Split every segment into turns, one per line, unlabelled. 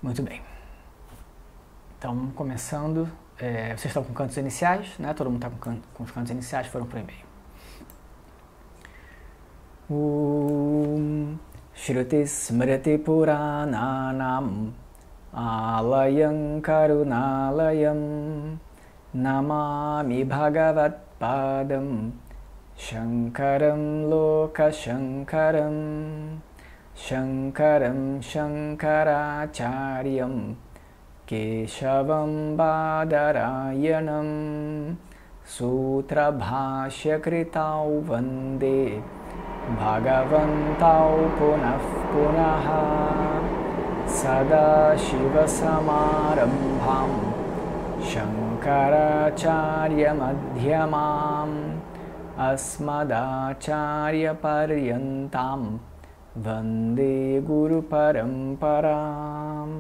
Muito bem. Então, começando, vocês estão com cantos iniciais, né? Todo mundo está com os cantos iniciais, foram para o e-mail. Shruti Smriti Purananam Alayam Karunalayam Namami Bhagavat Padam Shankaram Loka Shankaram Shankaram Shankaracharyam Keshavam Badarayanam Sutra Bhashya Kritau Vande Bhagavantau Punah Punaha Sada Shiva Samarambham Shankaracharya Madhyamam Asmadacharya Paryantam Vande Guru Paramparam.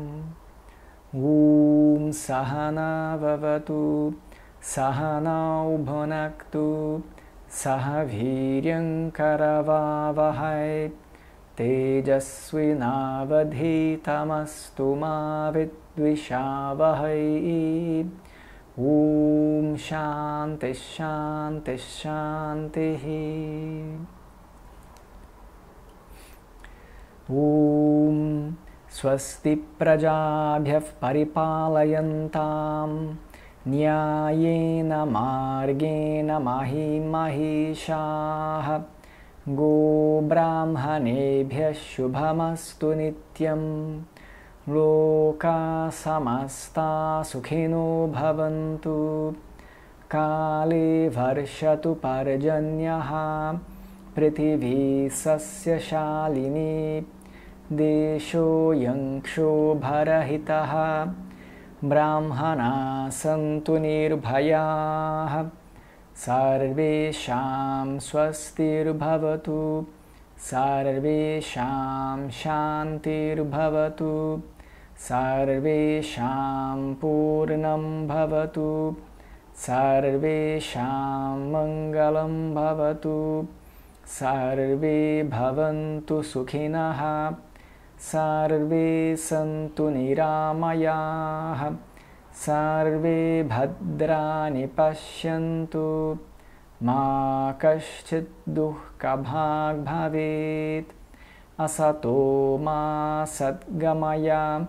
Sahana Vavatu Sahanau Bhunaktu Sahaviryam Karavavahai Tejasvinavadhitamastu ma vidvishavahai. Shanti Shanti Shanti. Swasti Prajabhyav Paripalayantam Nyayena Margena Mahim Mahishaha Go Brahmanebhya Shubhamastu Nityam Loka Samasta Sukhino Bhavantu Kale Varshatu Parjanyaha Prithivi Sasya Shalini Desho Yanksho Bharahitaha Brahmana Santu Nirbhayaha Sarvesham Swastir Bhavatu Sarvesham Shantir Bhavatu Sarvesham Purnam Bhavatu Sarvesham Mangalam Bhavatu Sarve Bhavantu Sukhinaha Sarve Santu Niramayaha Sarve Bhadrani Pashyantu Ma Kaschit Duhka Bhag Bhavet Asato Ma Satgamaya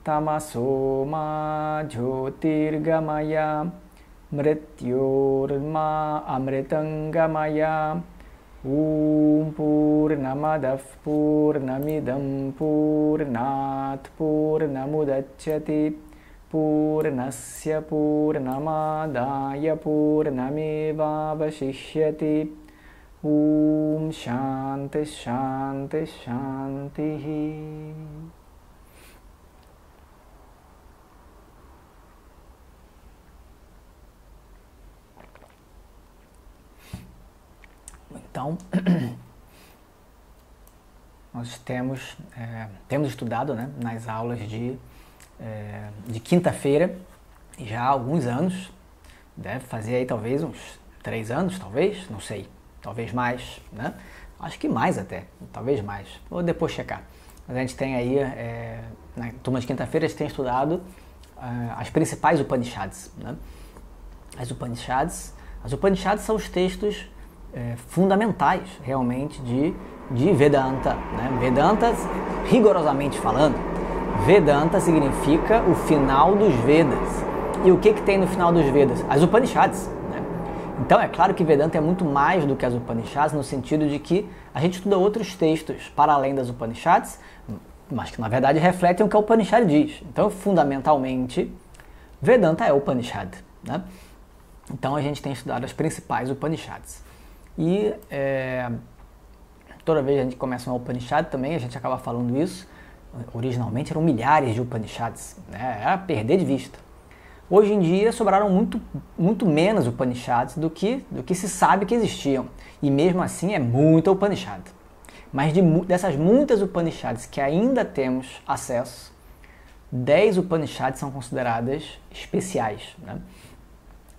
Tamaso Ma Jyotirgamaya Mrityorma Amritangamaya Purnamadav Purnamidam Purnat Purnamudachyati Purnasya Purnamadaya Purnamevavashishyati. Shanti Shanti Shanti. Então, nós temos estudado, né, nas aulas de quinta-feira, já há alguns anos, deve fazer aí talvez uns 3 anos, talvez, não sei, talvez mais, né? Acho que mais até, talvez mais, vou depois checar. Mas a gente tem aí, na turma de quinta-feira, a gente tem estudado as principais Upanishads, né? As Upanishads são os textos fundamentais, realmente, de Vedanta, né? Vedanta, rigorosamente falando, Vedanta significa o final dos Vedas. E o que tem no final dos Vedas? As Upanishads, né? Então é claro que Vedanta é muito mais do que as Upanishads, no sentido de que a gente estuda outros textos para além das Upanishads, mas que na verdade refletem o que a Upanishad diz. Então, fundamentalmente, Vedanta é Upanishad, né? Então a gente tem estudado as principais Upanishads. E toda vez que a gente começa uma Upanishad também, a gente acaba falando isso. Originalmente eram milhares de Upanishads, né? Era perder de vista. Hoje em dia sobraram muito menos Upanishads do que se sabe que existiam. E mesmo assim é muita Upanishad. Mas dessas muitas Upanishads que ainda temos acesso, 10 Upanishads são consideradas especiais, né?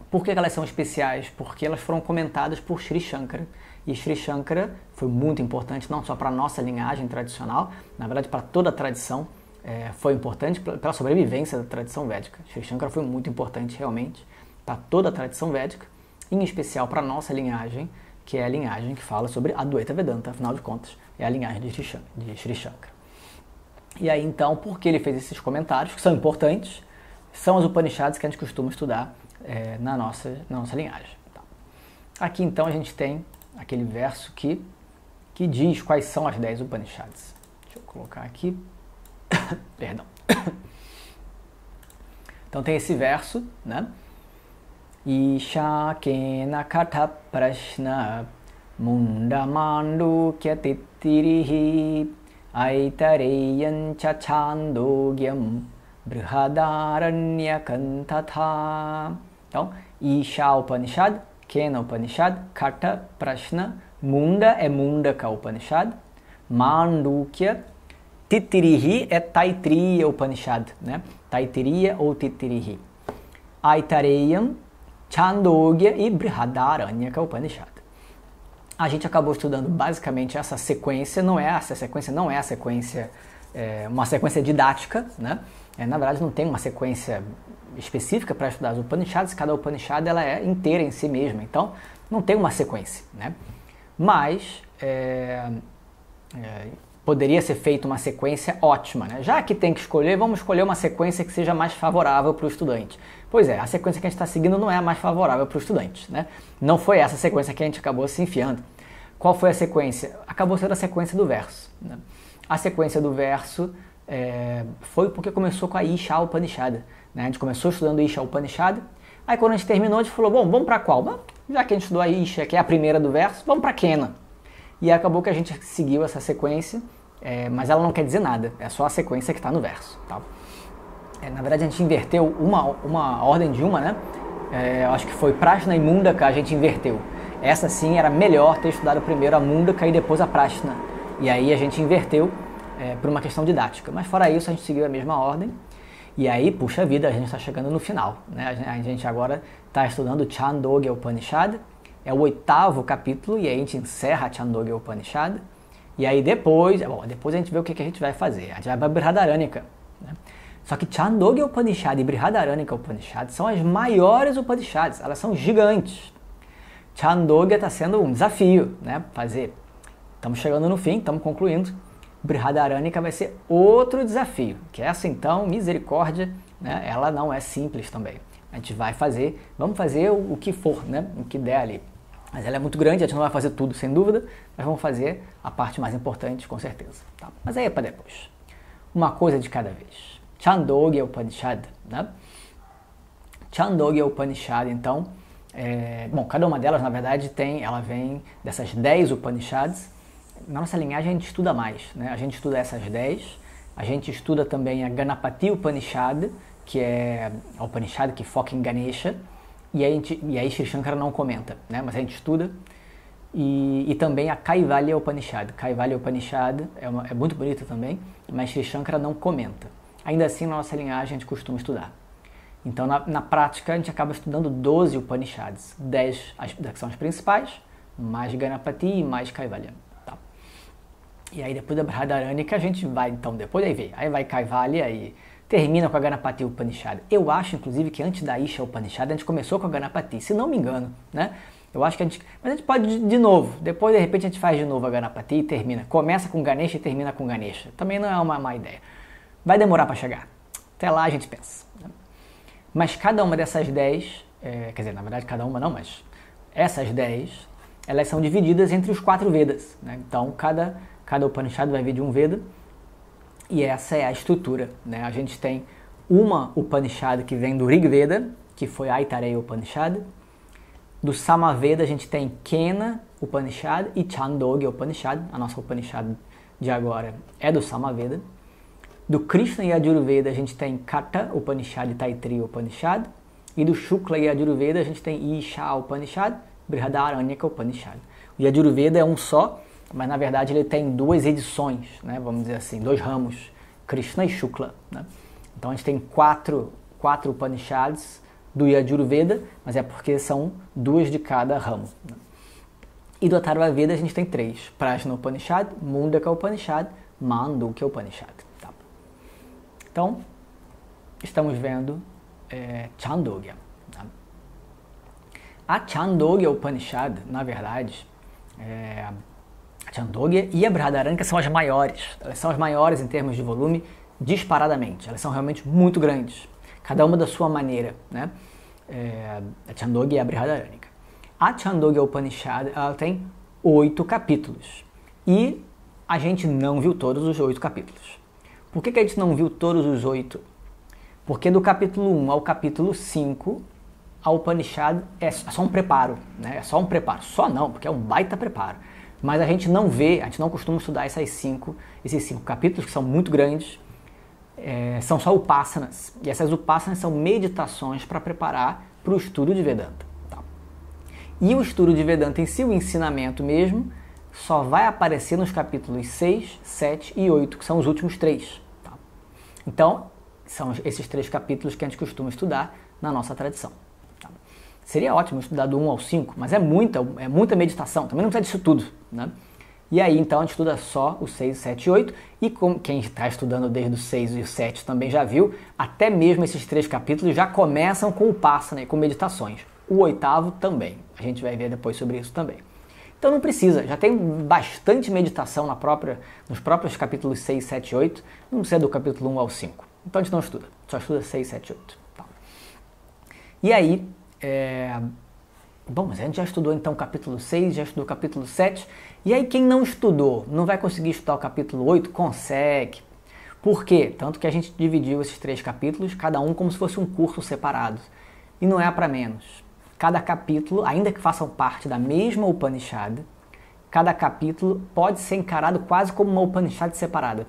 Por que elas são especiais? Porque elas foram comentadas por Sri Shankara. E Sri Shankara foi muito importante, não só para a nossa linhagem tradicional, na verdade para toda a tradição foi importante pela sobrevivência da tradição védica. Sri Shankara foi muito importante realmente para toda a tradição védica, em especial para a nossa linhagem, que é a linhagem que fala sobre Advaita Vedanta, afinal de contas, é a linhagem de Sri Shankara. E aí então, por que ele fez esses comentários, que são importantes, são as Upanishads que a gente costuma estudar na nossa linhagem. Tá? Aqui então a gente tem aquele verso que diz quais são as 10 Upanishads. Deixa eu colocar aqui. Perdão. Então tem esse verso, né? Isha kena katha prashna mundamandu kyatitirihi aitareyan chachandogyam brihadaranyakam tatha. Então, Isha Upanishad, Kena Upanishad, Katha Prashna, Munda é Mundaka Upanishad, Mandukya, Titirihi é Taitriya Upanishad, né? Taitriya ou Titirihi. Aitareyam, Chandogya e Brihadaranyaka Upanishad. A gente acabou estudando basicamente essa sequência, uma sequência didática, né? Na verdade não tem uma sequência específica para estudar as Upanishads, cada Upanishad ela é inteira em si mesma, então não tem uma sequência, né? Mas poderia ser feita uma sequência ótima, né? Já que tem que escolher, vamos escolher uma sequência que seja mais favorável para o estudante. Pois é, a sequência que a gente está seguindo não é a mais favorável para o estudante, né? Não foi essa sequência que a gente acabou se enfiando. Qual foi a sequência? Acabou sendo a sequência do verso, né? A sequência do verso foi porque começou com a Isha Upanishad, né? A gente começou estudando Isha Upanishad, aí quando a gente terminou, a gente falou, bom, vamos para qual? Bom, já que a gente estudou a Isha, que é a primeira do verso, vamos para Kena. E acabou que a gente seguiu essa sequência, mas ela não quer dizer nada, é só a sequência que está no verso. Tá? Na verdade a gente inverteu uma ordem de uma, né? Eu acho que foi Prashna e Mundaka, a gente inverteu. Essa sim era melhor ter estudado primeiro a Mundaka e depois a Prashna. E aí a gente inverteu por uma questão didática. Mas fora isso a gente seguiu a mesma ordem. E aí, puxa vida, a gente está chegando no final, né? A gente agora está estudando Chandogya Upanishad, é o 8º capítulo, e aí a gente encerra a Chandogya Upanishad. E aí depois a gente vê o que a gente vai fazer. A gente vai para Brihadaranyaka, né? Só que Chandogya Upanishad e Brihadaranyaka Upanishad são as maiores Upanishads, elas são gigantes. Chandogya está sendo um desafio, né? Fazer. Estamos chegando no fim, estamos concluindo. Brihadaranyaka vai ser outro desafio, que essa então, misericórdia, né? Ela não é simples também. A gente vai fazer, vamos fazer o que for, né? O que der ali. Mas ela é muito grande, a gente não vai fazer tudo sem dúvida, mas vamos fazer a parte mais importante com certeza. Tá? Mas aí é para depois. Uma coisa de cada vez. Chandogya Upanishad, né? Chandogya Upanishad, então, cada uma delas na verdade ela vem dessas 10 Upanishads. Na nossa linhagem a gente estuda mais, né? A gente estuda essas 10, a gente estuda também a Ganapati Upanishad, que é a Upanishad que foca em Ganesha, e aí Sri Shankara não comenta, né? Mas a gente estuda, e também a Kaivalya Upanishad. Kaivalya Upanishad é muito bonita também, mas Sri Shankara não comenta. Ainda assim, na nossa linhagem a gente costuma estudar. Então, na prática, a gente acaba estudando 12 Upanishads, 10 que são as principais, mais Ganapati e mais Kaivalya. Tá? E aí depois da Brihadaranyaka a gente vai, então, aí vai Kaivalya e termina com a Ganapati Upanishad. Eu acho, inclusive, que antes da Isha Upanishad a gente começou com a Ganapati, se não me engano, né? Eu acho que mas a gente pode de novo, depois de repente a gente faz de novo a Ganapati e termina. Começa com Ganesha e termina com Ganesha. Também não é uma má ideia. Vai demorar para chegar. Até lá a gente pensa. Né? Mas cada uma dessas 10, quer dizer, na verdade cada uma não, mas essas 10, elas são divididas entre os 4 Vedas. Né? Então cada Upanishad vai vir de um Veda. E essa é a estrutura, né? A gente tem uma Upanishad que vem do Rig Veda, que foi Aitareya Upanishad. Do Samaveda a gente tem Kena Upanishad e Chandogya Upanishad. A nossa Upanishad de agora é do Samaveda. Do Krishna e Yajurveda a gente tem Katha Upanishad e Taitriya Upanishad. E do Shukla e Yajurveda a gente tem Isha Upanishad, Brihadaranyaka Upanishad. O Yajurveda é um só, mas na verdade ele tem 2 edições, né? Vamos dizer assim, 2 ramos, Krishna e Shukla. Né? Então a gente tem 4 Upanishads do Yajurveda, mas é porque são 2 de cada ramo. Né? E do Atharva Veda a gente tem 3, Prajna Upanishad, Mundaka Upanishad, Mandukya Upanishad. Tá? Então, estamos vendo Chandogya. Tá? A Chandogya Upanishad, na verdade, a Chandogya e a Brihadaranyaka são as maiores. Elas são as maiores em termos de volume, disparadamente. Elas são realmente muito grandes, cada uma da sua maneira, né? A Chandogya e a Brihadaranyaka. A Chandogya Upanishad, ela tem 8 capítulos. E a gente não viu todos os 8 capítulos. Por que a gente não viu todos os 8? Porque do capítulo 1 ao capítulo 5, a Upanishad é só um preparo, né? É só um preparo. Só não, porque é um baita preparo. Mas a gente não vê, a gente não costuma estudar esses 5 capítulos, que são muito grandes, são só upasanas. E essas upasanas são meditações para preparar para o estudo de Vedanta. Tá? E o estudo de Vedanta em si, o ensinamento mesmo, só vai aparecer nos capítulos 6, 7 e 8, que são os últimos 3. Tá? Então, são esses 3 capítulos que a gente costuma estudar na nossa tradição. Tá? Seria ótimo estudar do 1 ao 5, mas é muita meditação, também não precisa disso tudo. Né? E aí, então, a gente estuda só os 6, 7 e 8, e como quem está estudando desde o 6 e o 7 também já viu, até mesmo esses 3 capítulos já começam com o Upasana, com meditações. O 8º também, a gente vai ver depois sobre isso também. Então não precisa, já tem bastante meditação nos próprios capítulos 6, 7 e 8, não precisa do capítulo 1 ao 5. Então a gente não estuda, só estuda 6, 7 e 8. Tá. E aí, bom, mas a gente já estudou então o capítulo 6, já estudou o capítulo 7, e aí quem não estudou, não vai conseguir estudar o capítulo 8? Consegue. Por quê? Tanto que a gente dividiu esses 3 capítulos, cada um como se fosse um curso separado. E não é para menos. Cada capítulo, ainda que façam parte da mesma Upanishad, cada capítulo pode ser encarado quase como uma Upanishad separada.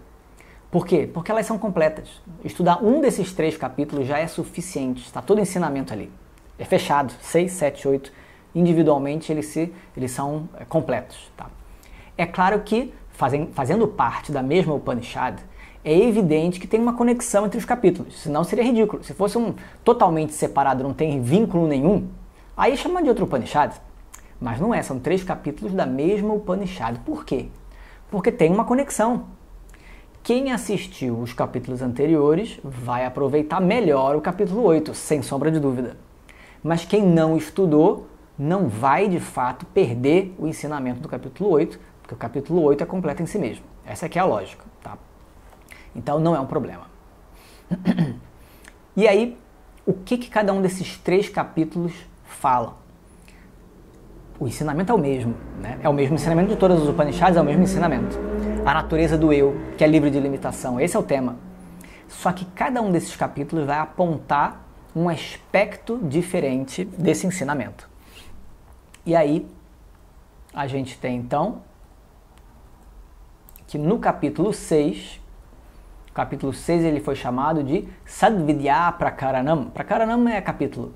Por quê? Porque elas são completas. Estudar um desses 3 capítulos já é suficiente, está todo o ensinamento ali. É fechado, 6, 7, 8, individualmente eles são completos. Tá? É claro que, fazendo parte da mesma Upanishad, é evidente que tem uma conexão entre os capítulos, senão seria ridículo. Se fosse totalmente separado, não tem vínculo nenhum, aí chama de outro Upanishad. Mas não é, são 3 capítulos da mesma Upanishad. Por quê? Porque tem uma conexão. Quem assistiu os capítulos anteriores vai aproveitar melhor o capítulo 8, sem sombra de dúvida. Mas quem não estudou não vai, de fato, perder o ensinamento do capítulo 8, porque o capítulo 8 é completo em si mesmo. Essa aqui é a lógica. Tá? Então não é um problema. E aí, o que cada um desses 3 capítulos fala? O ensinamento é o mesmo, né? É o mesmo ensinamento de todas as Upanishads, é o mesmo ensinamento. A natureza do eu, que é livre de limitação, esse é o tema. Só que cada um desses capítulos vai apontar um aspecto diferente desse ensinamento. E aí, a gente tem então que no capítulo 6, ele foi chamado de Sadvidya Prakaranam. Prakaranam é capítulo,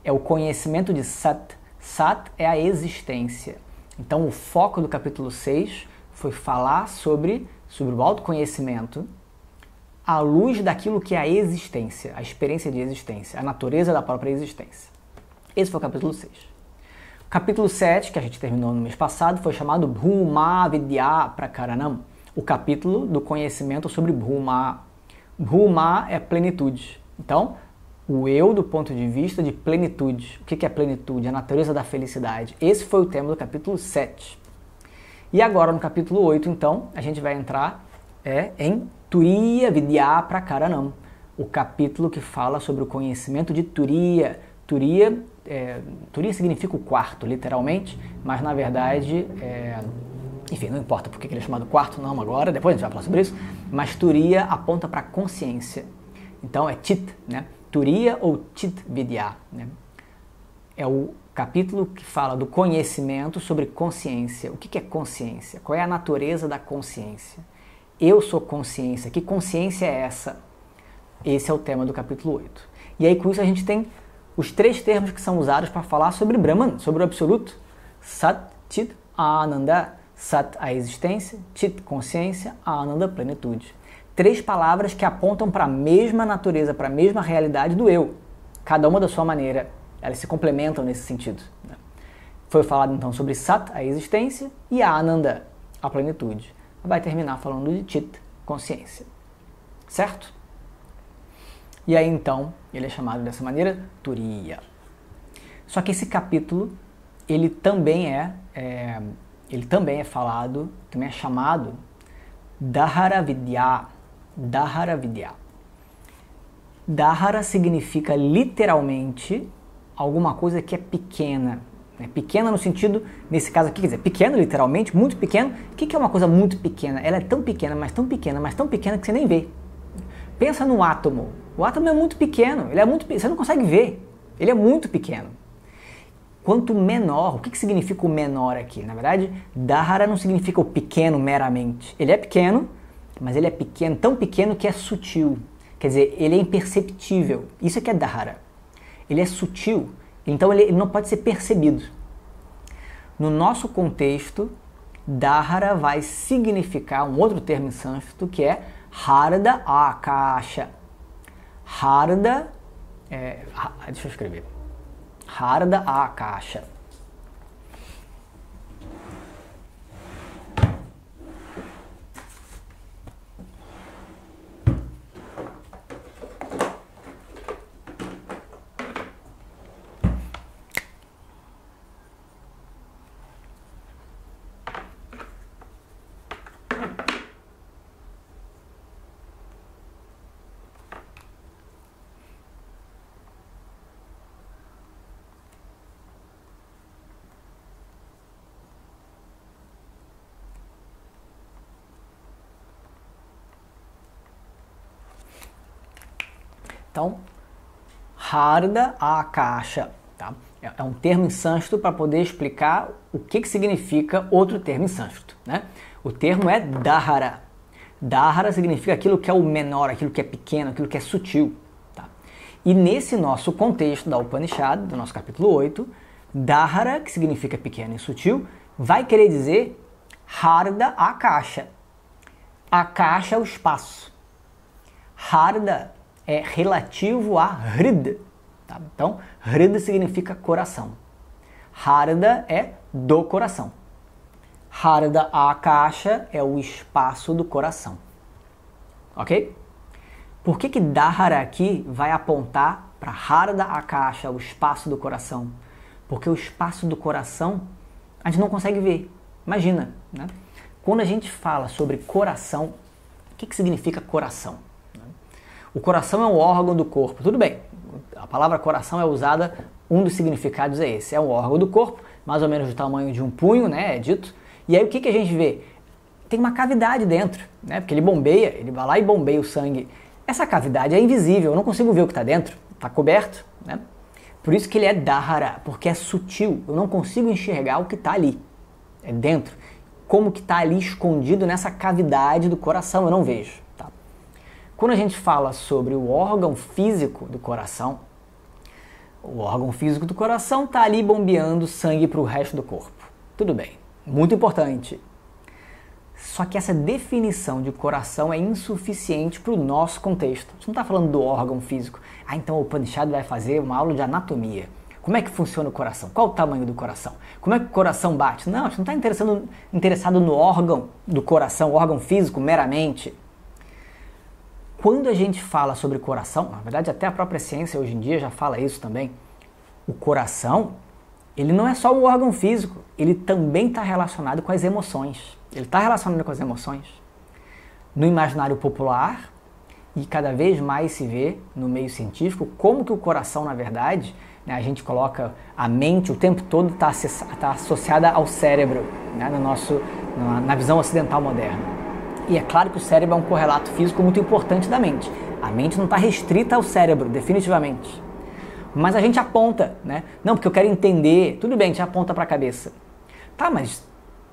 é o conhecimento de Sat. Sat é a existência. Então o foco do capítulo 6 foi falar sobre o autoconhecimento à luz daquilo que é a existência, a experiência de existência, a natureza da própria existência. Esse foi o capítulo 6. O capítulo 7, que a gente terminou no mês passado, foi chamado Bhuma Vidya Prakaranam, o capítulo do conhecimento sobre Bhuma. Bhuma é plenitude. Então, o eu do ponto de vista de plenitude. O que é plenitude? A natureza da felicidade. Esse foi o tema do capítulo 7. E agora, no capítulo 8, então, a gente vai entrar em Turiya Vidya Prakaranam, o capítulo que fala sobre o conhecimento de Turiya. Turiya significa o quarto, literalmente, mas na verdade, enfim, não importa porque ele é chamado quarto, não agora, depois a gente vai falar sobre isso, mas Turiya aponta para a consciência. Então é Chit, né? Turiya ou Chit Vidya, né? É o capítulo que fala do conhecimento sobre consciência. O que é consciência? Qual é a natureza da consciência? Eu sou consciência. Que consciência é essa? Esse é o tema do capítulo 8. E aí com isso a gente tem os 3 termos que são usados para falar sobre Brahman, sobre o absoluto. Sat, Chit, Ananda. Sat, a existência. Chit, consciência. Ananda, plenitude. 3 palavras que apontam para a mesma natureza, para a mesma realidade do eu. Cada uma da sua maneira. Elas se complementam nesse sentido. Né? Foi falado então sobre Sat, a existência, e Ananda, a plenitude. Vai terminar falando de Chit, consciência. Certo? E aí então ele é chamado dessa maneira Turiya. Só que esse capítulo ele também é falado, também é chamado Dahara Vidya. Dahara Vidya. Dahara significa literalmente alguma coisa que é pequena. Pequena no sentido, nesse caso aqui, quer dizer, pequeno literalmente, muito pequeno. O que é uma coisa muito pequena? Ela é tão pequena, mas tão pequena, mas tão pequena que você nem vê. Pensa no átomo. O átomo é muito pequeno, você não consegue ver. Ele é muito pequeno. Quanto menor, o que significa o menor aqui? Na verdade, Dahara não significa o pequeno meramente. Ele é pequeno, mas ele é pequeno, tão pequeno que é sutil. Quer dizer, ele é imperceptível. Isso é que é Dahara. Ele é sutil, então ele não pode ser percebido. No nosso contexto, Dahara vai significar um outro termo em sânscrito que é Harda Akasha. Harda, deixa eu escrever. Harda Akasha. Então, Harda Akasha, tá? É um termo em sânscrito para poder explicar o que significa outro termo em sânscrito, né? O termo é Dahara. Dahara significa aquilo que é o menor, aquilo que é pequeno, aquilo que é sutil, tá? E nesse nosso contexto da Upanishad, do nosso capítulo 8, Dahara, que significa pequeno e sutil, vai querer dizer Harda Akasha. Akasha é o espaço. Harda é relativo a Hrid. Tá? Então, Hrid significa coração. Harda é do coração. Harda Akasha é o espaço do coração. Ok? Por que Dahara aqui vai apontar para Harda Akasha, o espaço do coração? Porque o espaço do coração a gente não consegue ver. Imagina, né? Quando a gente fala sobre coração, o que significa coração? O coração é um órgão do corpo. Tudo bem, a palavra coração é usada, um dos significados é esse. É um órgão do corpo, mais ou menos do tamanho de um punho, né, é dito. E aí o que a gente vê? Tem uma cavidade dentro, né, porque ele bombeia, ele vai lá e bombeia o sangue. Essa cavidade é invisível, eu não consigo ver o que está dentro, está coberto, né? Por isso que ele é Dahara, porque é sutil, eu não consigo enxergar o que está ali, é dentro. Como que está ali escondido nessa cavidade do coração, eu não vejo. Quando a gente fala sobre o órgão físico do coração, o órgão físico do coração está ali bombeando sangue para o resto do corpo. Tudo bem, muito importante. Só que essa definição de coração é insuficiente para o nosso contexto. A gente não está falando do órgão físico. Então o Upanishad vai fazer uma aula de anatomia. Como é que funciona o coração? Qual o tamanho do coração? Como é que o coração bate? Não, a gente não está interessado no órgão do coração, o órgão físico meramente. Quando a gente fala sobre coração, na verdade até a própria ciência hoje em dia já fala isso também, o coração, ele não é só um órgão físico, ele também está relacionado com as emoções. Ele está relacionado com as emoções. No imaginário popular, e cada vez mais se vê no meio científico, como que o coração, na verdade, né, a gente coloca a mente o tempo todo está associada ao cérebro, né, na visão ocidental moderna. E é claro que o cérebro é um correlato físico muito importante da mente. A mente não está restrita ao cérebro, definitivamente. Mas a gente aponta, né? Não, porque eu quero entender. Tudo bem, a gente aponta para a cabeça. Tá, mas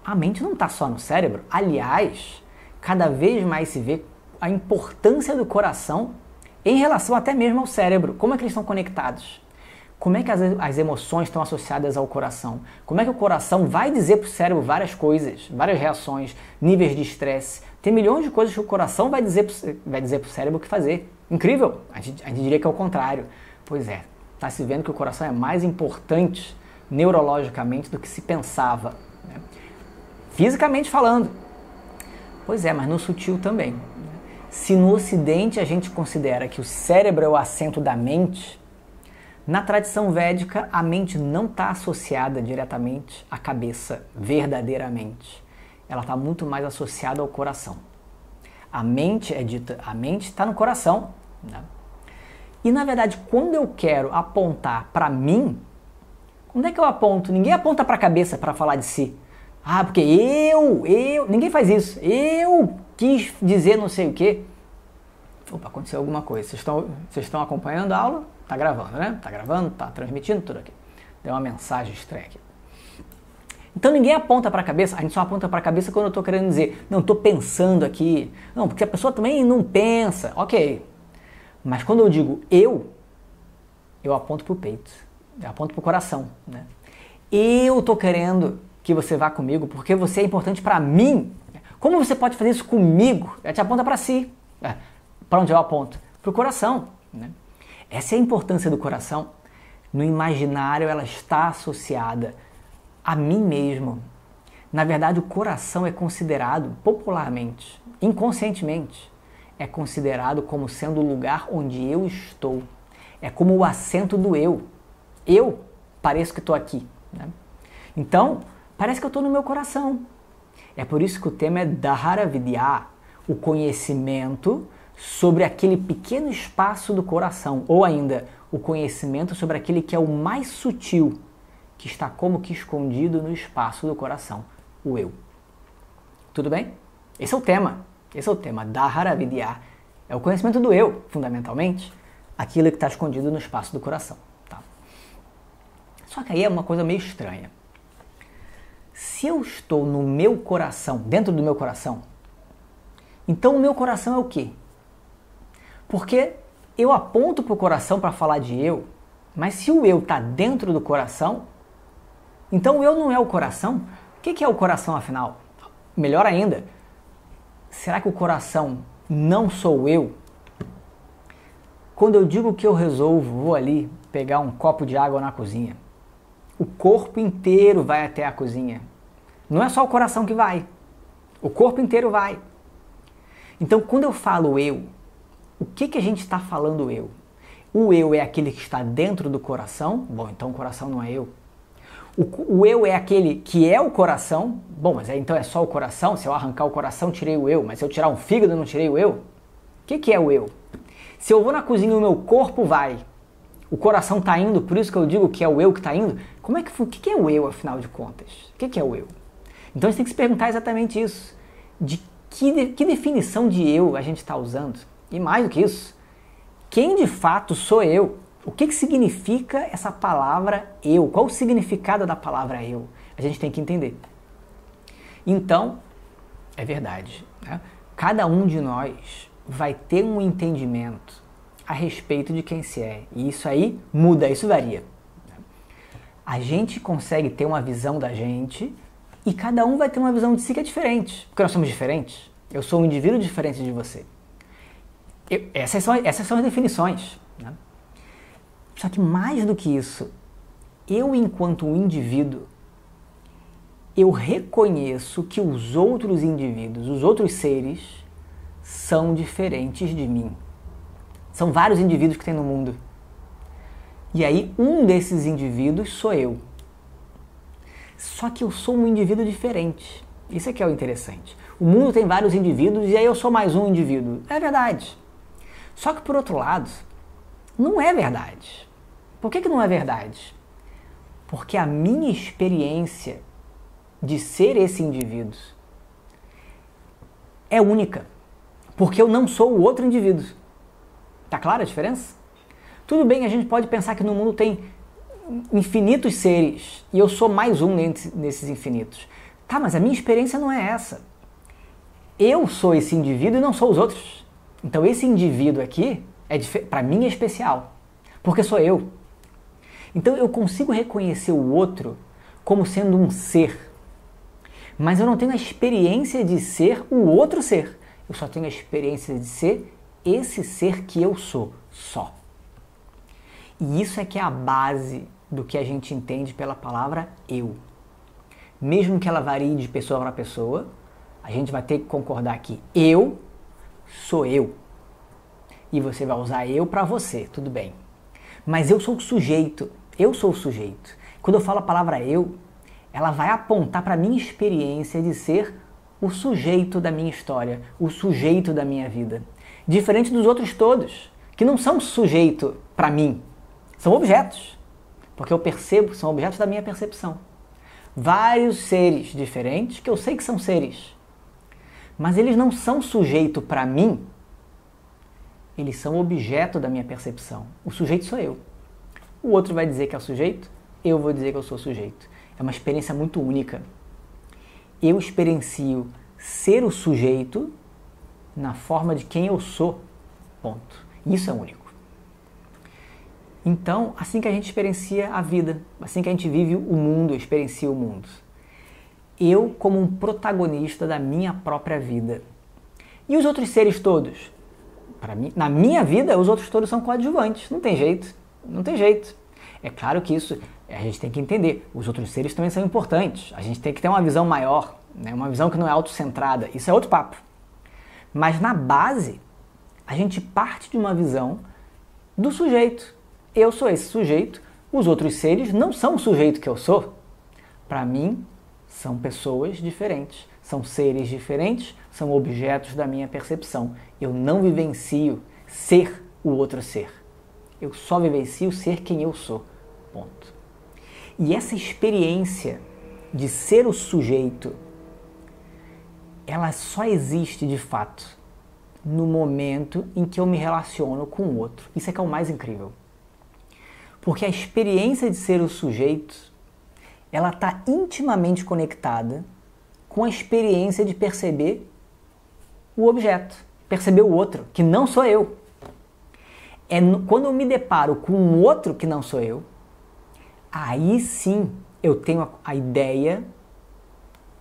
a mente não está só no cérebro. Aliás, cada vez mais se vê a importância do coração em relação até mesmo ao cérebro. Como é que eles estão conectados? Como é que as emoções estão associadas ao coração? Como é que o coração vai dizer para o cérebro várias coisas, várias reações, níveis de estresse? Tem milhões de coisas que o coração vai dizer para o cérebro o que fazer. Incrível! A gente diria que é o contrário. Pois é, está se vendo que o coração é mais importante neurologicamente do que se pensava, né? Fisicamente falando. Pois é, mas no sutil também. Se no Ocidente a gente considera que o cérebro é o assento da mente, na tradição védica a mente não está associada diretamente à cabeça, verdadeiramente. Ela está muito mais associada ao coração. A mente está no coração, né? E na verdade, quando eu quero apontar para mim, onde é que eu aponto? Ninguém aponta para a cabeça para falar de si. Ah, porque ninguém faz isso. Eu quis dizer não sei o quê. Opa, aconteceu alguma coisa. Vocês estão acompanhando a aula? Tá gravando, né? Tá gravando, tá transmitindo tudo aqui. Deu uma mensagem estranha aqui. Então ninguém aponta para a cabeça, a gente só aponta para a cabeça quando eu estou querendo dizer, não, estou pensando aqui. Não, porque a pessoa também não pensa. Ok. Mas quando eu digo eu aponto para o peito, eu aponto para o coração, né? Eu estou querendo que você vá comigo porque você é importante para mim. Como você pode fazer isso comigo? Ela te aponta para si. Para onde eu aponto? Para o coração, né? Essa é a importância do coração. No imaginário ela está associada a mim mesmo. Na verdade, o coração é considerado popularmente, inconscientemente, é considerado como sendo o lugar onde eu estou. É como o assento do eu. Eu pareço que estou aqui, né? Então, parece que eu estou no meu coração. É por isso que o tema é Dahara Vidya, o conhecimento sobre aquele pequeno espaço do coração, ou ainda, o conhecimento sobre aquele que é o mais sutil, que está como que escondido no espaço do coração, o eu. Tudo bem? Esse é o tema. Esse é o tema. Dahara Vidya é o conhecimento do eu, fundamentalmente, aquilo que está escondido no espaço do coração. Tá? Só que aí é uma coisa meio estranha. Se eu estou no meu coração, dentro do meu coração, então o meu coração é o quê? Porque eu aponto para o coração para falar de eu, mas se o eu está dentro do coração, então o eu não é o coração? O que é o coração, afinal? Melhor ainda, será que o coração não sou eu? Quando eu digo que eu resolvo, vou ali pegar um copo de água na cozinha, o corpo inteiro vai até a cozinha. Não é só o coração que vai, o corpo inteiro vai. Então, quando eu falo eu, o que a gente está falando eu? O eu é aquele que está dentro do coração? Bom, então o coração não é eu. O eu é aquele que é o coração? Bom, mas então é só o coração? Se eu arrancar o coração, tirei o eu. Mas se eu tirar um fígado, não tirei o eu? O que é o eu? Se eu vou na cozinha, o meu corpo vai. O coração está indo, por isso que eu digo que é o eu que está indo. O que é o eu, afinal de contas? O que é o eu? Então a gente tem que se perguntar exatamente isso. De que definição de eu a gente está usando? E mais do que isso, quem de fato sou eu? O que significa essa palavra eu? Qual o significado da palavra eu? A gente tem que entender. Então, é verdade, né? Cada um de nós vai ter um entendimento a respeito de quem se é. E isso aí muda, isso varia. A gente consegue ter uma visão da gente e cada um vai ter uma visão de si que é diferente. Porque nós somos diferentes. Eu sou um indivíduo diferente de você. Essas são as definições, né? Só que mais do que isso, eu enquanto um indivíduo, eu reconheço que os outros indivíduos, os outros seres, são diferentes de mim. São vários indivíduos que tem no mundo. E aí, um desses indivíduos sou eu. Só que eu sou um indivíduo diferente. Isso é que é o interessante. O mundo tem vários indivíduos e aí eu sou mais um indivíduo. É verdade. Só que, por outro lado, não é verdade. Por que não é verdade? Porque a minha experiência de ser esse indivíduo é única. Porque eu não sou o outro indivíduo. Tá clara a diferença? Tudo bem, a gente pode pensar que no mundo tem infinitos seres e eu sou mais um nesses infinitos. Tá, mas a minha experiência não é essa. Eu sou esse indivíduo e não sou os outros. Então esse indivíduo aqui, para mim é especial, porque sou eu. Então eu consigo reconhecer o outro como sendo um ser, mas eu não tenho a experiência de ser o outro ser. Eu só tenho a experiência de ser esse ser que eu sou, só. E isso é que é a base do que a gente entende pela palavra eu. Mesmo que ela varie de pessoa para pessoa, a gente vai ter que concordar que eu sou eu. E você vai usar eu para você, tudo bem. Mas eu sou o sujeito, eu sou o sujeito. Quando eu falo a palavra eu, ela vai apontar para a minha experiência de ser o sujeito da minha história, o sujeito da minha vida. Diferente dos outros todos, que não são sujeito para mim, são objetos. Porque eu percebo, são objetos da minha percepção. Vários seres diferentes, que eu sei que são seres, mas eles não são sujeito para mim, eles são objeto da minha percepção. O sujeito sou eu. O outro vai dizer que é o sujeito, eu vou dizer que eu sou o sujeito. É uma experiência muito única. Eu experiencio ser o sujeito na forma de quem eu sou. Ponto. Isso é único. Então, assim que a gente experiencia a vida, assim que a gente vive o mundo, experiencia o mundo. Eu como um protagonista da minha própria vida. E os outros seres todos? Para mim, na minha vida, os outros todos são coadjuvantes. Não tem jeito. Não tem jeito. É claro que isso a gente tem que entender. Os outros seres também são importantes. A gente tem que ter uma visão maior, né? Uma visão que não é autocentrada. Isso é outro papo. Mas na base, a gente parte de uma visão do sujeito. Eu sou esse sujeito. Os outros seres não são o sujeito que eu sou. Para mim, são pessoas diferentes. São seres diferentes. São objetos da minha percepção. Eu não vivencio ser o outro ser. Eu só vivencio ser quem eu sou. Ponto. E essa experiência de ser o sujeito, ela só existe de fato no momento em que eu me relaciono com o outro. Isso é que é o mais incrível. Porque a experiência de ser o sujeito, ela está intimamente conectada com a experiência de perceber o objeto, perceber o outro, que não sou eu. Quando eu me deparo com um outro que não sou eu, aí sim eu tenho a ideia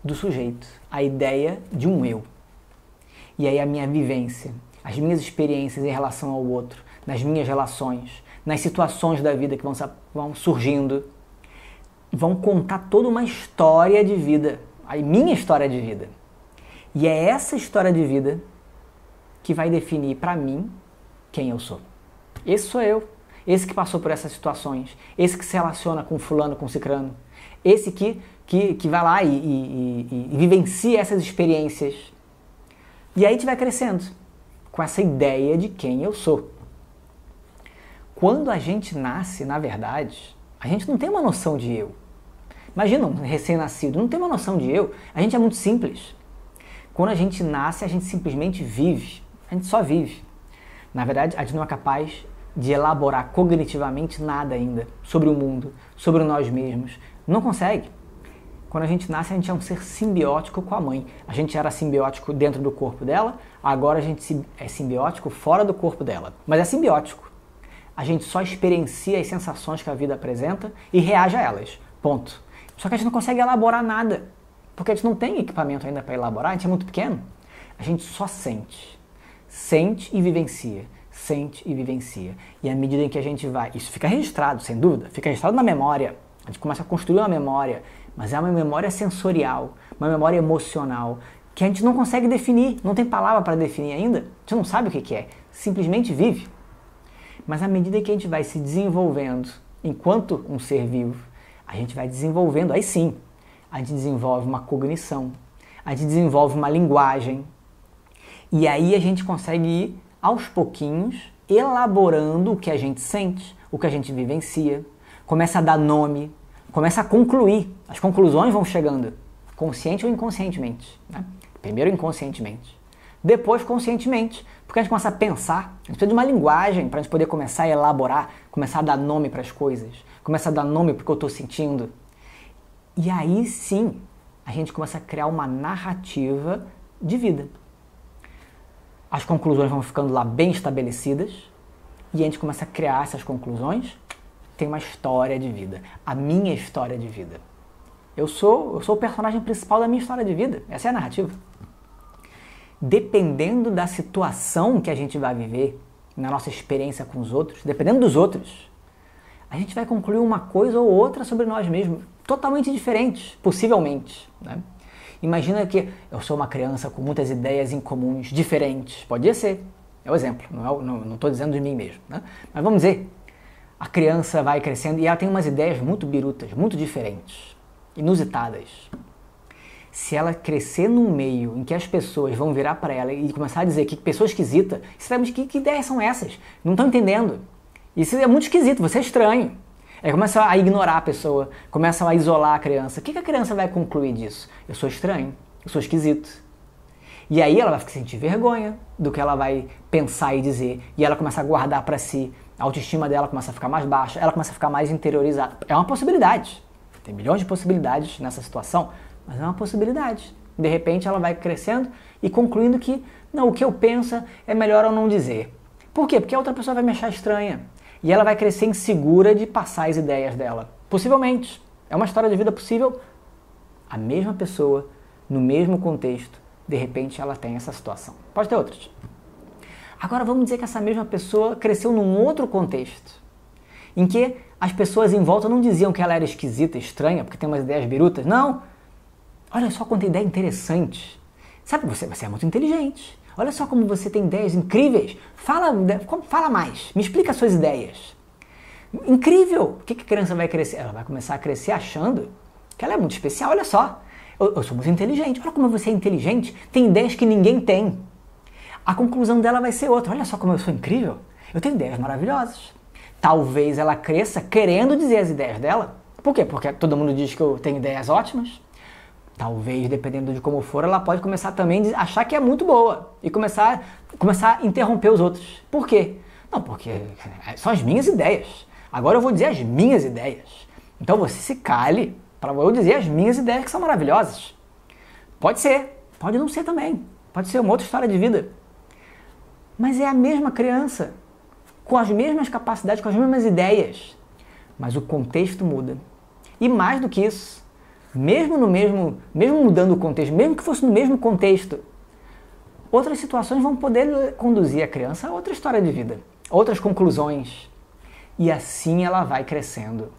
do sujeito, a ideia de um eu. E aí a minha vivência, as minhas experiências em relação ao outro, nas minhas relações, nas situações da vida que vão surgindo, vão contar toda uma história de vida, a minha história de vida. E é essa história de vida que vai definir para mim quem eu sou. Esse sou eu. Esse que passou por essas situações. Esse que se relaciona com fulano, com cicrano. Esse que vai lá e vivencia essas experiências. E aí a gente vai crescendo com essa ideia de quem eu sou. Quando a gente nasce, na verdade, a gente não tem uma noção de eu. Imagina um recém-nascido, não tem uma noção de eu. A gente é muito simples. Quando a gente nasce, a gente simplesmente vive. A gente só vive. Na verdade, a gente não é capaz de elaborar cognitivamente nada ainda sobre o mundo, sobre nós mesmos. Não consegue. Quando a gente nasce, a gente é um ser simbiótico com a mãe. A gente era simbiótico dentro do corpo dela, agora a gente é simbiótico fora do corpo dela. Mas é simbiótico. A gente só experiencia as sensações que a vida apresenta e reage a elas. Ponto. Só que a gente não consegue elaborar nada, porque a gente não tem equipamento ainda para elaborar, a gente é muito pequeno. A gente só sente. Sente e vivencia. Sente e vivencia. E à medida em que a gente vai... Isso fica registrado, sem dúvida. Fica registrado na memória. A gente começa a construir uma memória. Mas é uma memória sensorial, uma memória emocional, que a gente não consegue definir. Não tem palavra para definir ainda. A gente não sabe o que é. Simplesmente vive. Mas à medida que a gente vai se desenvolvendo enquanto um ser vivo, a gente vai desenvolvendo, aí sim, a gente desenvolve uma cognição, a gente desenvolve uma linguagem, e aí a gente consegue ir, aos pouquinhos, elaborando o que a gente sente, o que a gente vivencia, começa a dar nome, começa a concluir, as conclusões vão chegando, consciente ou inconscientemente, né? Primeiro inconscientemente, depois conscientemente, porque a gente começa a pensar, a gente precisa de uma linguagem para a gente poder começar a elaborar, começar a dar nome para as coisas, começar a dar nome para o que eu estou sentindo. E aí sim, a gente começa a criar uma narrativa de vida. As conclusões vão ficando lá bem estabelecidas e a gente começa a criar essas conclusões. Tem uma história de vida, a minha história de vida. Eu sou o personagem principal da minha história de vida, essa é a narrativa. Dependendo da situação que a gente vai viver, na nossa experiência com os outros, dependendo dos outros, a gente vai concluir uma coisa ou outra sobre nós mesmos, totalmente diferentes, possivelmente, né? Imagina que eu sou uma criança com muitas ideias incomuns, diferentes. Pode ser, é o exemplo, não estou dizendo de mim mesmo, né? Mas vamos dizer, a criança vai crescendo e ela tem umas ideias muito birutas, muito diferentes, inusitadas. Se ela crescer num meio em que as pessoas vão virar para ela e começar a dizer que pessoa esquisita, sabemos que ideias são essas? Não estão entendendo. Isso é muito esquisito, você é estranho. Aí começa a ignorar a pessoa, começam a isolar a criança. O que a criança vai concluir disso? Eu sou estranho, eu sou esquisito. E aí ela vai sentir vergonha do que ela vai pensar e dizer. E ela começa a guardar para si. A autoestima dela começa a ficar mais baixa, ela começa a ficar mais interiorizada. É uma possibilidade. Tem milhões de possibilidades nessa situação, mas é uma possibilidade. De repente ela vai crescendo e concluindo que não, o que eu penso é melhor eu não dizer. Por quê? Porque a outra pessoa vai me achar estranha. E ela vai crescer insegura de passar as ideias dela. Possivelmente. É uma história de vida possível. A mesma pessoa, no mesmo contexto, de repente ela tem essa situação. Pode ter outras. Agora vamos dizer que essa mesma pessoa cresceu num outro contexto, em que as pessoas em volta não diziam que ela era esquisita, estranha, porque tem umas ideias birutas. Não. Olha só quanta ideia interessante. Sabe, você é muito inteligente. Olha só como você tem ideias incríveis. Fala mais. Me explica as suas ideias. Incrível. O que a criança vai crescer? Ela vai começar a crescer achando que ela é muito especial. Olha só. Eu sou muito inteligente. Olha como você é inteligente. Tem ideias que ninguém tem. A conclusão dela vai ser outra. Olha só como eu sou incrível. Eu tenho ideias maravilhosas. Talvez ela cresça querendo dizer as ideias dela. Por quê? Porque todo mundo diz que eu tenho ideias ótimas. Talvez, dependendo de como for, ela pode começar também a achar que é muito boa e começar a interromper os outros. Por quê? Não, porque são as minhas ideias. Agora eu vou dizer as minhas ideias. Então você se cale para eu dizer as minhas ideias que são maravilhosas. Pode ser, pode não ser também. Pode ser uma outra história de vida. Mas é a mesma criança, com as mesmas capacidades, com as mesmas ideias. Mas o contexto muda. E mais do que isso, mesmo mudando o contexto, mesmo que fosse no mesmo contexto, outras situações vão poder conduzir a criança a outra história de vida, outras conclusões. E assim ela vai crescendo,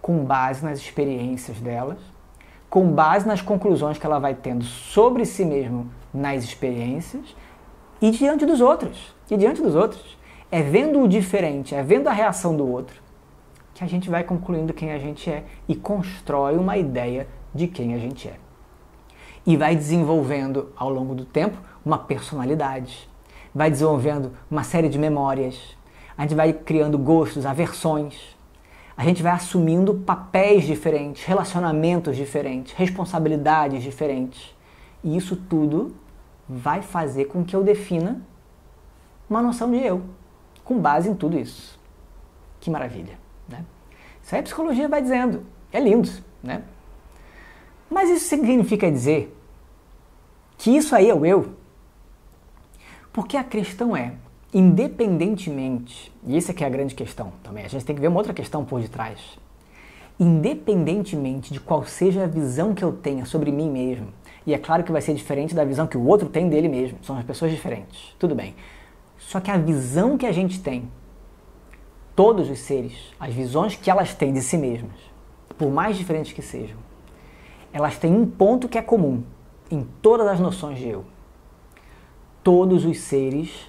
com base nas experiências delas, com base nas conclusões que ela vai tendo sobre si mesma nas experiências e diante dos outros. É vendo o diferente, é vendo a reação do outro, que a gente vai concluindo quem a gente é e constrói uma ideia de quem a gente é. E vai desenvolvendo, ao longo do tempo, uma personalidade. Vai desenvolvendo uma série de memórias. A gente vai criando gostos, aversões. A gente vai assumindo papéis diferentes, relacionamentos diferentes, responsabilidades diferentes. E isso tudo vai fazer com que eu defina uma noção de eu, com base em tudo isso. Que maravilha! Né? Isso aí a psicologia vai dizendo, é lindo, né? Mas isso significa dizer que isso aí é o eu? Porque a questão é, independentemente, e essa aqui é a grande questão também, a gente tem que ver uma outra questão por detrás, independentemente de qual seja a visão que eu tenha sobre mim mesmo, e é claro que vai ser diferente da visão que o outro tem dele mesmo, são as pessoas diferentes, tudo bem, só que a visão que a gente tem, todos os seres, as visões que elas têm de si mesmas, por mais diferentes que sejam, elas têm um ponto que é comum em todas as noções de eu. Todos os seres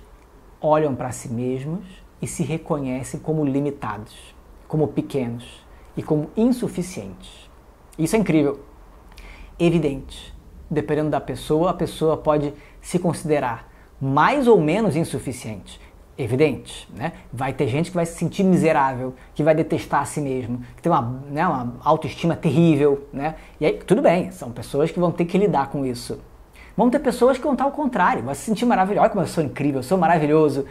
olham para si mesmos e se reconhecem como limitados, como pequenos e como insuficientes. Isso é incrível. Evidente. Dependendo da pessoa, a pessoa pode se considerar mais ou menos insuficiente. Evidente, né? Vai ter gente que vai se sentir miserável, que vai detestar a si mesmo, que tem uma autoestima terrível, né? E aí, tudo bem, são pessoas que vão ter que lidar com isso. Vão ter pessoas que vão estar ao contrário, vai se sentir maravilhoso, olha como eu sou incrível, eu sou maravilhoso.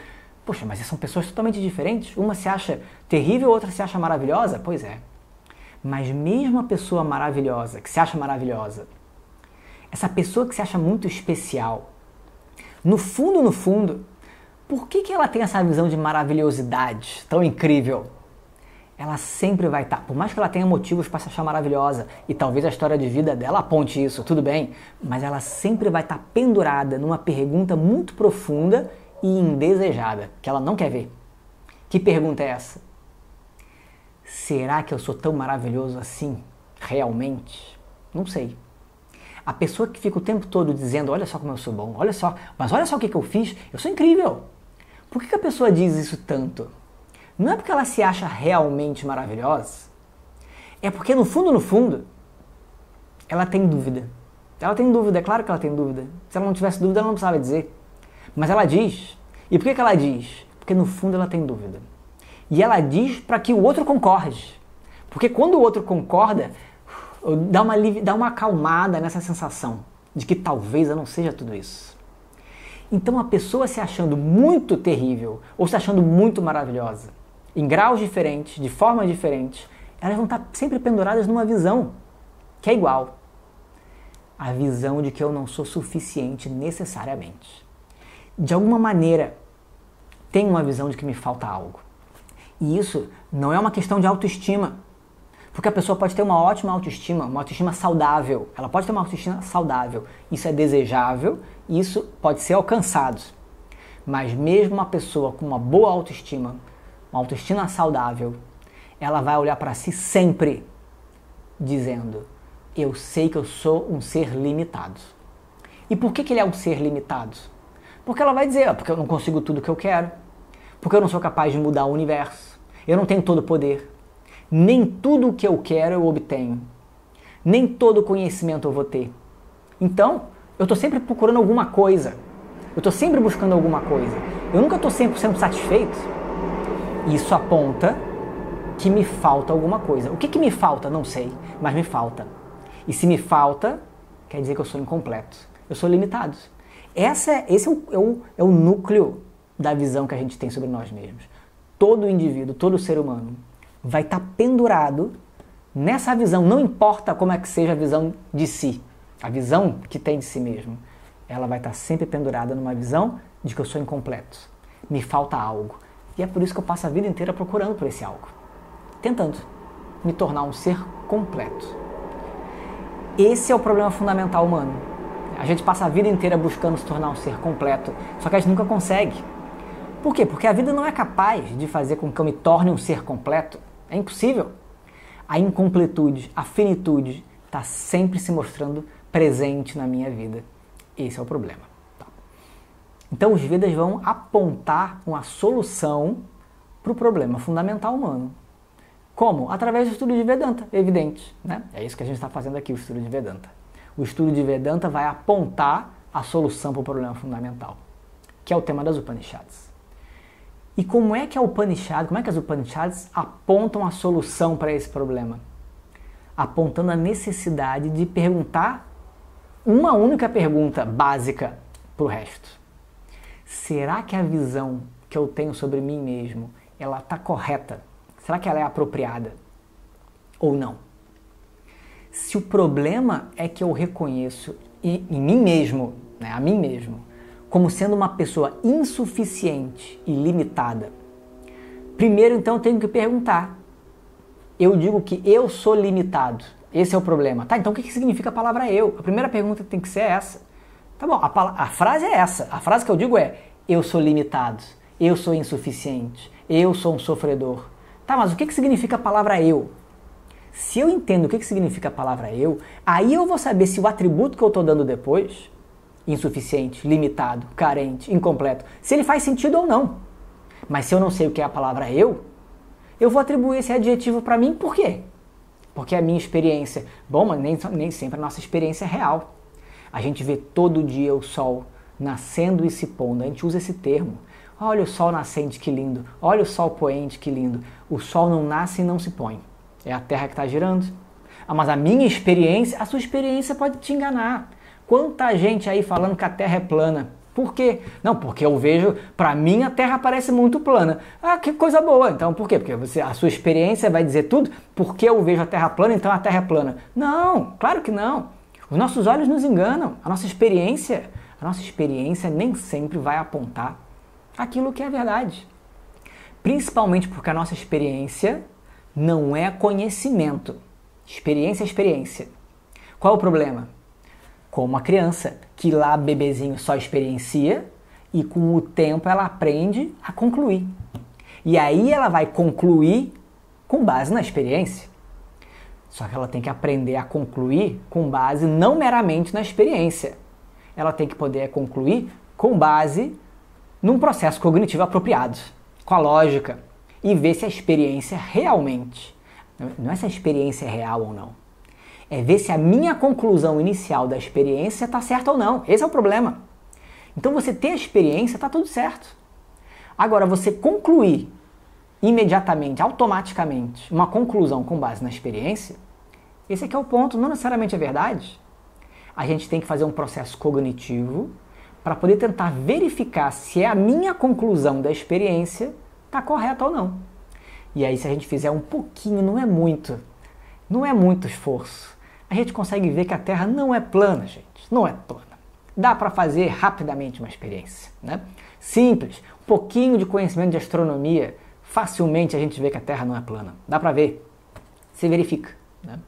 Poxa, mas são pessoas totalmente diferentes, uma se acha terrível, outra se acha maravilhosa? Pois é. Mas mesmo a pessoa maravilhosa, que se acha maravilhosa, essa pessoa que se acha muito especial, no fundo, por que ela tem essa visão de maravilhosidade tão incrível? Ela sempre vai estar, por mais que ela tenha motivos para se achar maravilhosa, e talvez a história de vida dela aponte isso, tudo bem, mas ela sempre vai estar pendurada numa pergunta muito profunda e indesejada, que ela não quer ver. Que pergunta é essa? Será que eu sou tão maravilhoso assim, realmente? Não sei. A pessoa que fica o tempo todo dizendo, olha só como eu sou bom, olha só, mas olha só o que eu fiz, eu sou incrível. Por que a pessoa diz isso tanto? Não é porque ela se acha realmente maravilhosa, é porque no fundo, ela tem dúvida. Ela tem dúvida, é claro que ela tem dúvida. Se ela não tivesse dúvida, ela não precisava dizer. Mas ela diz. E por que ela diz? Porque no fundo ela tem dúvida. E ela diz para que o outro concorde. Porque quando o outro concorda, dá uma acalmada nessa sensação de que talvez eu não seja tudo isso. Então a pessoa se achando muito terrível ou se achando muito maravilhosa, em graus diferentes, de formas diferentes, elas vão estar sempre penduradas numa visão que é igual. A visão de que eu não sou suficiente necessariamente. De alguma maneira, tem uma visão de que me falta algo. E isso não é uma questão de autoestima. Porque a pessoa pode ter uma ótima autoestima, uma autoestima saudável. Ela pode ter uma autoestima saudável. Isso é desejável e isso pode ser alcançado. Mas mesmo uma pessoa com uma boa autoestima, uma autoestima saudável, ela vai olhar para si sempre dizendo: eu sei que eu sou um ser limitado. E por que ele é um ser limitado? Porque ela vai dizer, porque eu não consigo tudo o que eu quero, porque eu não sou capaz de mudar o universo, eu não tenho todo o poder, nem tudo o que eu quero eu obtenho, nem todo o conhecimento eu vou ter. Então, eu estou sempre procurando alguma coisa, eu estou sempre buscando alguma coisa, eu nunca estou 100% satisfeito. Isso aponta que me falta alguma coisa. O que me falta? Não sei, mas me falta. E se me falta, quer dizer que eu sou incompleto. Eu sou limitado. Esse é o núcleo da visão que a gente tem sobre nós mesmos. Todo indivíduo, todo ser humano vai estar pendurado nessa visão. Não importa como é que seja a visão de si. A visão que tem de si mesmo. Ela vai estar sempre pendurada numa visão de que eu sou incompleto. Me falta algo. E é por isso que eu passo a vida inteira procurando por esse algo. Tentando me tornar um ser completo. Esse é o problema fundamental humano. A gente passa a vida inteira buscando se tornar um ser completo, só que a gente nunca consegue. Por quê? Porque a vida não é capaz de fazer com que eu me torne um ser completo. É impossível. A incompletude, a finitude está sempre se mostrando presente na minha vida. Esse é o problema. Tá. Então os Vedas vão apontar uma solução para o problema fundamental humano. Como? Através do estudo de Vedanta, evidente, né? É isso que a gente está fazendo aqui, o estudo de Vedanta. O estudo de Vedanta vai apontar a solução para o problema fundamental, que é o tema das Upanishads. E como é que as Upanishads apontam a solução para esse problema? Apontando a necessidade de perguntar uma única pergunta básica para o resto. Será que a visão que eu tenho sobre mim mesmo, ela está correta? Será que ela é apropriada? Ou não? Se o problema é que eu reconheço em mim mesmo, né, a mim mesmo, como sendo uma pessoa insuficiente e limitada, primeiro então eu tenho que perguntar. Eu digo que eu sou limitado. Esse é o problema. Tá, então o que significa a palavra eu? A primeira pergunta tem que ser essa. Tá bom, a frase é essa. A frase que eu digo é: eu sou limitado, eu sou insuficiente, eu sou um sofredor. Tá, mas o que significa a palavra eu? Se eu entendo o que significa a palavra eu, aí eu vou saber se o atributo que eu estou dando depois, insuficiente, limitado, carente, incompleto, se ele faz sentido ou não. Mas se eu não sei o que é a palavra eu vou atribuir esse adjetivo para mim, por quê? Porque é a minha experiência. Bom, mas nem sempre a nossa experiência é real. A gente vê todo dia o sol nascendo e se pondo, a gente usa esse termo. Olha o sol nascente, que lindo. Olha o sol poente, que lindo. O sol não nasce e não se põe. É a Terra que está girando. Ah, mas a minha experiência, a sua experiência pode te enganar. Quanta gente aí falando que a Terra é plana. Por quê? Não, porque eu vejo, para mim a Terra parece muito plana. Ah, que coisa boa. Então por quê? Porque a sua experiência vai dizer tudo. Porque eu vejo a Terra plana, então a Terra é plana. Não, claro que não. Os nossos olhos nos enganam. A nossa experiência nem sempre vai apontar aquilo que é verdade. Principalmente porque a nossa experiência não é conhecimento. Experiência é experiência. Qual é o problema? Como a criança, que lá bebezinho só experiencia e com o tempo ela aprende a concluir. E aí ela vai concluir com base na experiência. Só que ela tem que aprender a concluir com base não meramente na experiência. Ela tem que poder concluir com base num processo cognitivo apropriado, com a lógica, e ver se a experiência realmente, não é se a experiência é real ou não, é ver se a minha conclusão inicial da experiência está certa ou não. Esse é o problema. Então você ter a experiência, está tudo certo. Agora, você concluir imediatamente, automaticamente, uma conclusão com base na experiência, esse aqui é o ponto, não necessariamente é verdade. A gente tem que fazer um processo cognitivo para poder tentar verificar se a minha conclusão da experiência está correta ou não. E aí, se a gente fizer um pouquinho, não é muito esforço, a gente consegue ver que a Terra não é plana, gente, não é plana. Dá para fazer rapidamente uma experiência, né? Simples, um pouquinho de conhecimento de astronomia, facilmente a gente vê que a Terra não é plana. Dá para ver, se verifica, né?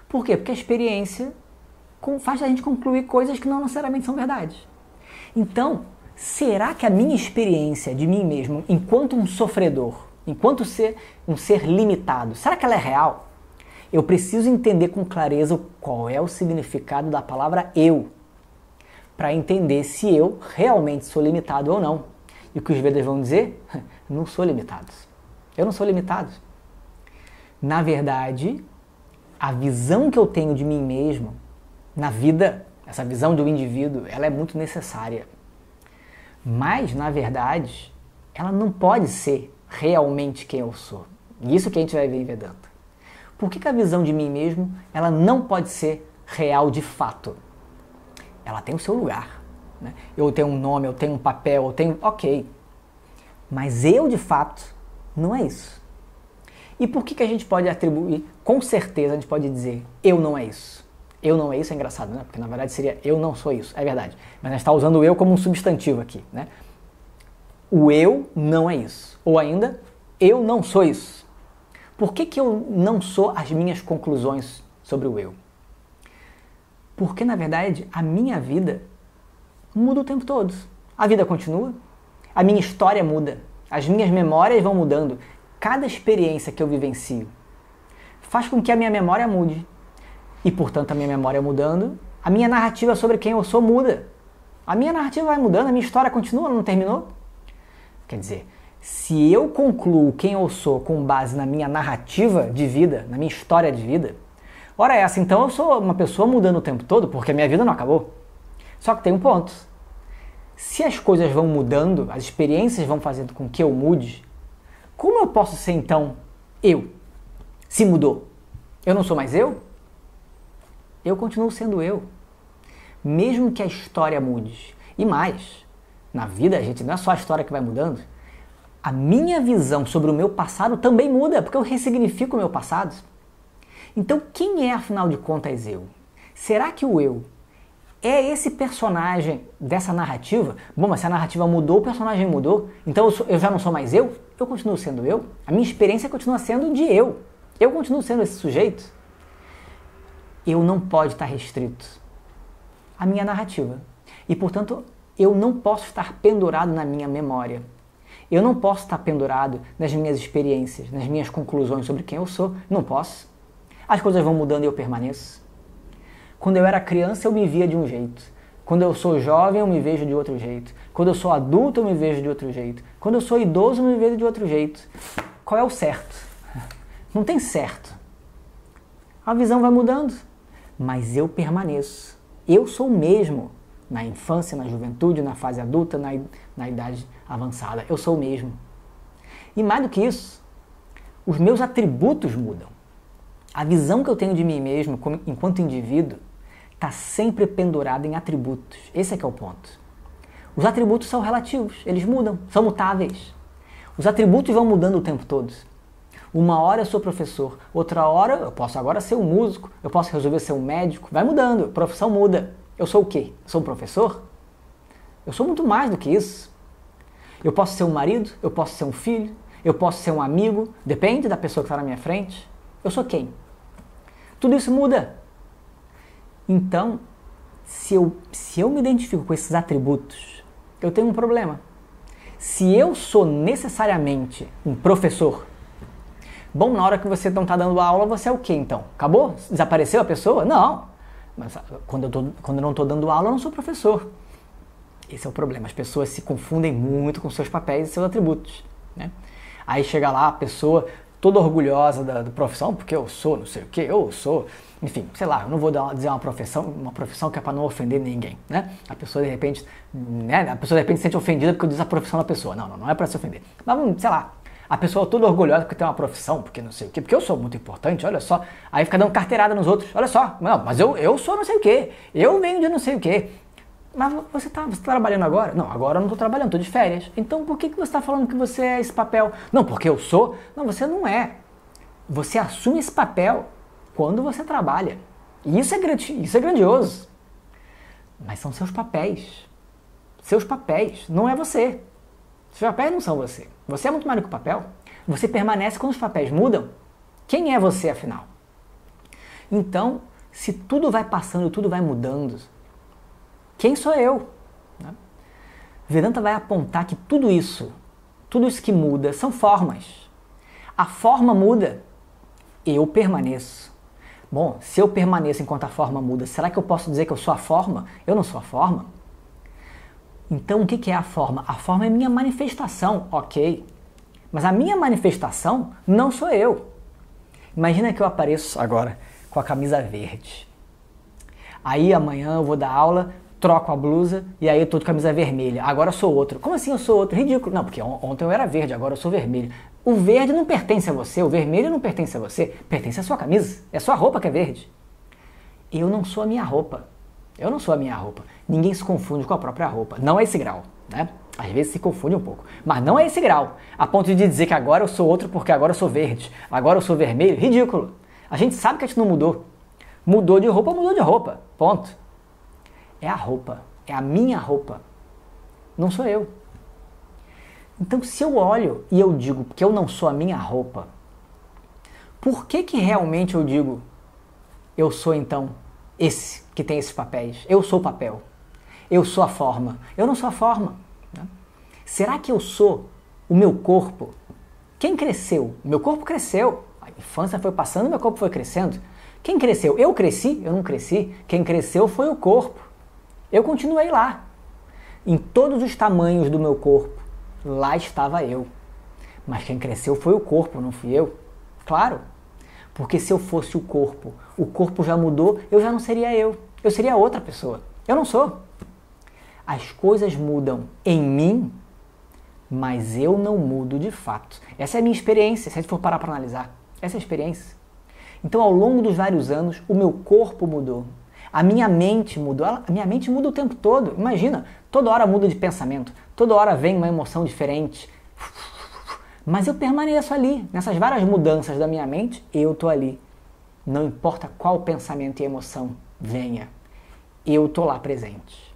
Por quê? Porque a experiência faz a gente concluir coisas que não necessariamente são verdade. Então, será que a minha experiência de mim mesmo, enquanto um sofredor, enquanto um ser limitado, será que ela é real? Eu preciso entender com clareza qual é o significado da palavra eu, para entender se eu realmente sou limitado ou não. E o que os Vedas vão dizer? Não sou limitado. Eu não sou limitado. Na verdade, a visão que eu tenho de mim mesmo, na vida, essa visão do indivíduo, ela é muito necessária. Mas, na verdade, ela não pode ser realmente quem eu sou. E isso que a gente vai ver em Vedanta. Por que a visão de mim mesmo, ela não pode ser real de fato? Ela tem o seu lugar, né? Eu tenho um nome, eu tenho um papel, eu tenho... Ok. Mas eu, de fato, não é isso. E por que a gente pode atribuir, com certeza a gente pode dizer, eu não é isso? Eu não é isso é engraçado, né? Porque na verdade seria eu não sou isso, é verdade. Mas a gente está usando o eu como um substantivo aqui, né? O eu não é isso. Ou ainda, eu não sou isso. Por que eu não sou as minhas conclusões sobre o eu? Porque, na verdade, a minha vida muda o tempo todo. A vida continua, a minha história muda, as minhas memórias vão mudando. Cada experiência que eu vivencio faz com que a minha memória mude. E, portanto, a minha memória mudando, a minha narrativa sobre quem eu sou muda. A minha narrativa vai mudando, a minha história continua, não terminou? Quer dizer, se eu concluo quem eu sou com base na minha narrativa de vida, na minha história de vida, ora essa, então eu sou uma pessoa mudando o tempo todo, porque a minha vida não acabou. Só que tem um ponto. Se as coisas vão mudando, as experiências vão fazendo com que eu mude, como eu posso ser então eu? Se mudou, eu não sou mais eu? Eu continuo sendo eu. Mesmo que a história mude. E mais, na vida, gente, não é só a história que vai mudando. A minha visão sobre o meu passado também muda, porque eu ressignifico o meu passado. Então, quem é, afinal de contas, eu? Será que o eu é esse personagem dessa narrativa? Bom, mas se a narrativa mudou, o personagem mudou, então eu já não sou mais eu? Eu continuo sendo eu? A minha experiência continua sendo de eu. Eu continuo sendo esse sujeito? Eu não pode estar restrito à minha narrativa. E, portanto, eu não posso estar pendurado na minha memória. Eu não posso estar pendurado nas minhas experiências, nas minhas conclusões sobre quem eu sou. Não posso. As coisas vão mudando e eu permaneço. Quando eu era criança, eu me via de um jeito. Quando eu sou jovem, eu me vejo de outro jeito. Quando eu sou adulto, eu me vejo de outro jeito. Quando eu sou idoso, eu me vejo de outro jeito. Qual é o certo? Não tem certo. A visão vai mudando, mas eu permaneço. Eu sou o mesmo na infância, na juventude, na fase adulta, na idade avançada. Eu sou o mesmo. E mais do que isso, os meus atributos mudam. A visão que eu tenho de mim mesmo, enquanto indivíduo, está sempre pendurada em atributos. Esse é que é o ponto. Os atributos são relativos, eles mudam, são mutáveis. Os atributos vão mudando o tempo todo. Uma hora eu sou professor, outra hora eu posso agora ser um músico, eu posso resolver ser um médico, vai mudando, a profissão muda. Eu sou o quê? Eu sou um professor? Eu sou muito mais do que isso. Eu posso ser um marido, eu posso ser um filho, eu posso ser um amigo, depende da pessoa que está na minha frente. Eu sou quem? Tudo isso muda. Então, se eu me identifico com esses atributos, eu tenho um problema. Se eu sou necessariamente um professor, Bom, na hora que você não está dando aula, você é o quê então? Acabou? Desapareceu a pessoa? Não. Mas quando eu não estou dando aula, eu não sou professor. Esse é o problema. As pessoas se confundem muito com seus papéis e seus atributos, né? Aí chega lá a pessoa toda orgulhosa da profissão, porque eu sou não sei o que, eu sou... Enfim, sei lá, eu não vou dizer uma profissão que é para não ofender ninguém, né? A pessoa de repente se sente ofendida porque eu disse a profissão da pessoa. Não é para se ofender. Mas, sei lá, a pessoa toda orgulhosa porque tem uma profissão, porque não sei o quê, porque eu sou muito importante, olha só. Aí fica dando carteirada nos outros, olha só, não, mas eu sou não sei o quê, eu venho de não sei o quê. Mas você tá trabalhando agora? Não, agora eu não estou trabalhando, estou de férias. Então por que você está falando que você é esse papel? Não, porque eu sou? Não, você não é. Você assume esse papel quando você trabalha. E isso é grandioso. Mas são seus papéis. Seus papéis, não é você. Seus papéis não são você. Você é muito mais do que o papel. Você permanece quando os papéis mudam. Quem é você, afinal? Então, se tudo vai passando, tudo vai mudando, quem sou eu? Vedanta vai apontar que tudo isso que muda, são formas. A forma muda, eu permaneço. Bom, se eu permaneço enquanto a forma muda, será que eu posso dizer que eu sou a forma? Eu não sou a forma. Então, o que é a forma? A forma é minha manifestação, ok. Mas a minha manifestação não sou eu. Imagina que eu apareço agora com a camisa verde. Aí amanhã eu vou dar aula, troco a blusa e aí eu tô de camisa vermelha. Agora eu sou outro. Como assim eu sou outro? Ridículo. Não, porque ontem eu era verde, agora eu sou vermelho. O verde não pertence a você, o vermelho não pertence a você, pertence à sua camisa. É a sua roupa que é verde. Eu não sou a minha roupa. Eu não sou a minha roupa. Ninguém se confunde com a própria roupa. Não é esse grau, né? Às vezes se confunde um pouco. Mas não é esse grau. A ponto de dizer que agora eu sou outro porque agora eu sou verde. Agora eu sou vermelho. Ridículo. A gente sabe que a gente não mudou. Mudou de roupa. Ponto. É a roupa. É a minha roupa. Não sou eu. Então, se eu olho e eu digo que eu não sou a minha roupa, por que realmente eu digo eu sou, então, esse que tem esses papéis? Eu sou o papel. Eu sou a forma. Eu não sou a forma. Né? Será que eu sou o meu corpo? Quem cresceu? Meu corpo cresceu. A infância foi passando, meu corpo foi crescendo. Quem cresceu? Eu cresci? Eu não cresci. Quem cresceu foi o corpo. Eu continuei lá. Em todos os tamanhos do meu corpo, lá estava eu. Mas quem cresceu foi o corpo, não fui eu. Claro. Porque se eu fosse o corpo já mudou, eu já não seria eu. Eu seria outra pessoa. Eu não sou. As coisas mudam em mim, mas eu não mudo de fato. Essa é a minha experiência, se a gente for parar para analisar. Essa é a experiência. Então, ao longo dos vários anos, o meu corpo mudou. A minha mente mudou. A minha mente muda o tempo todo. Imagina, toda hora muda de pensamento. Toda hora vem uma emoção diferente. Mas eu permaneço ali. Nessas várias mudanças da minha mente, eu estou ali. Não importa qual pensamento e emoção venha. Eu estou lá presente.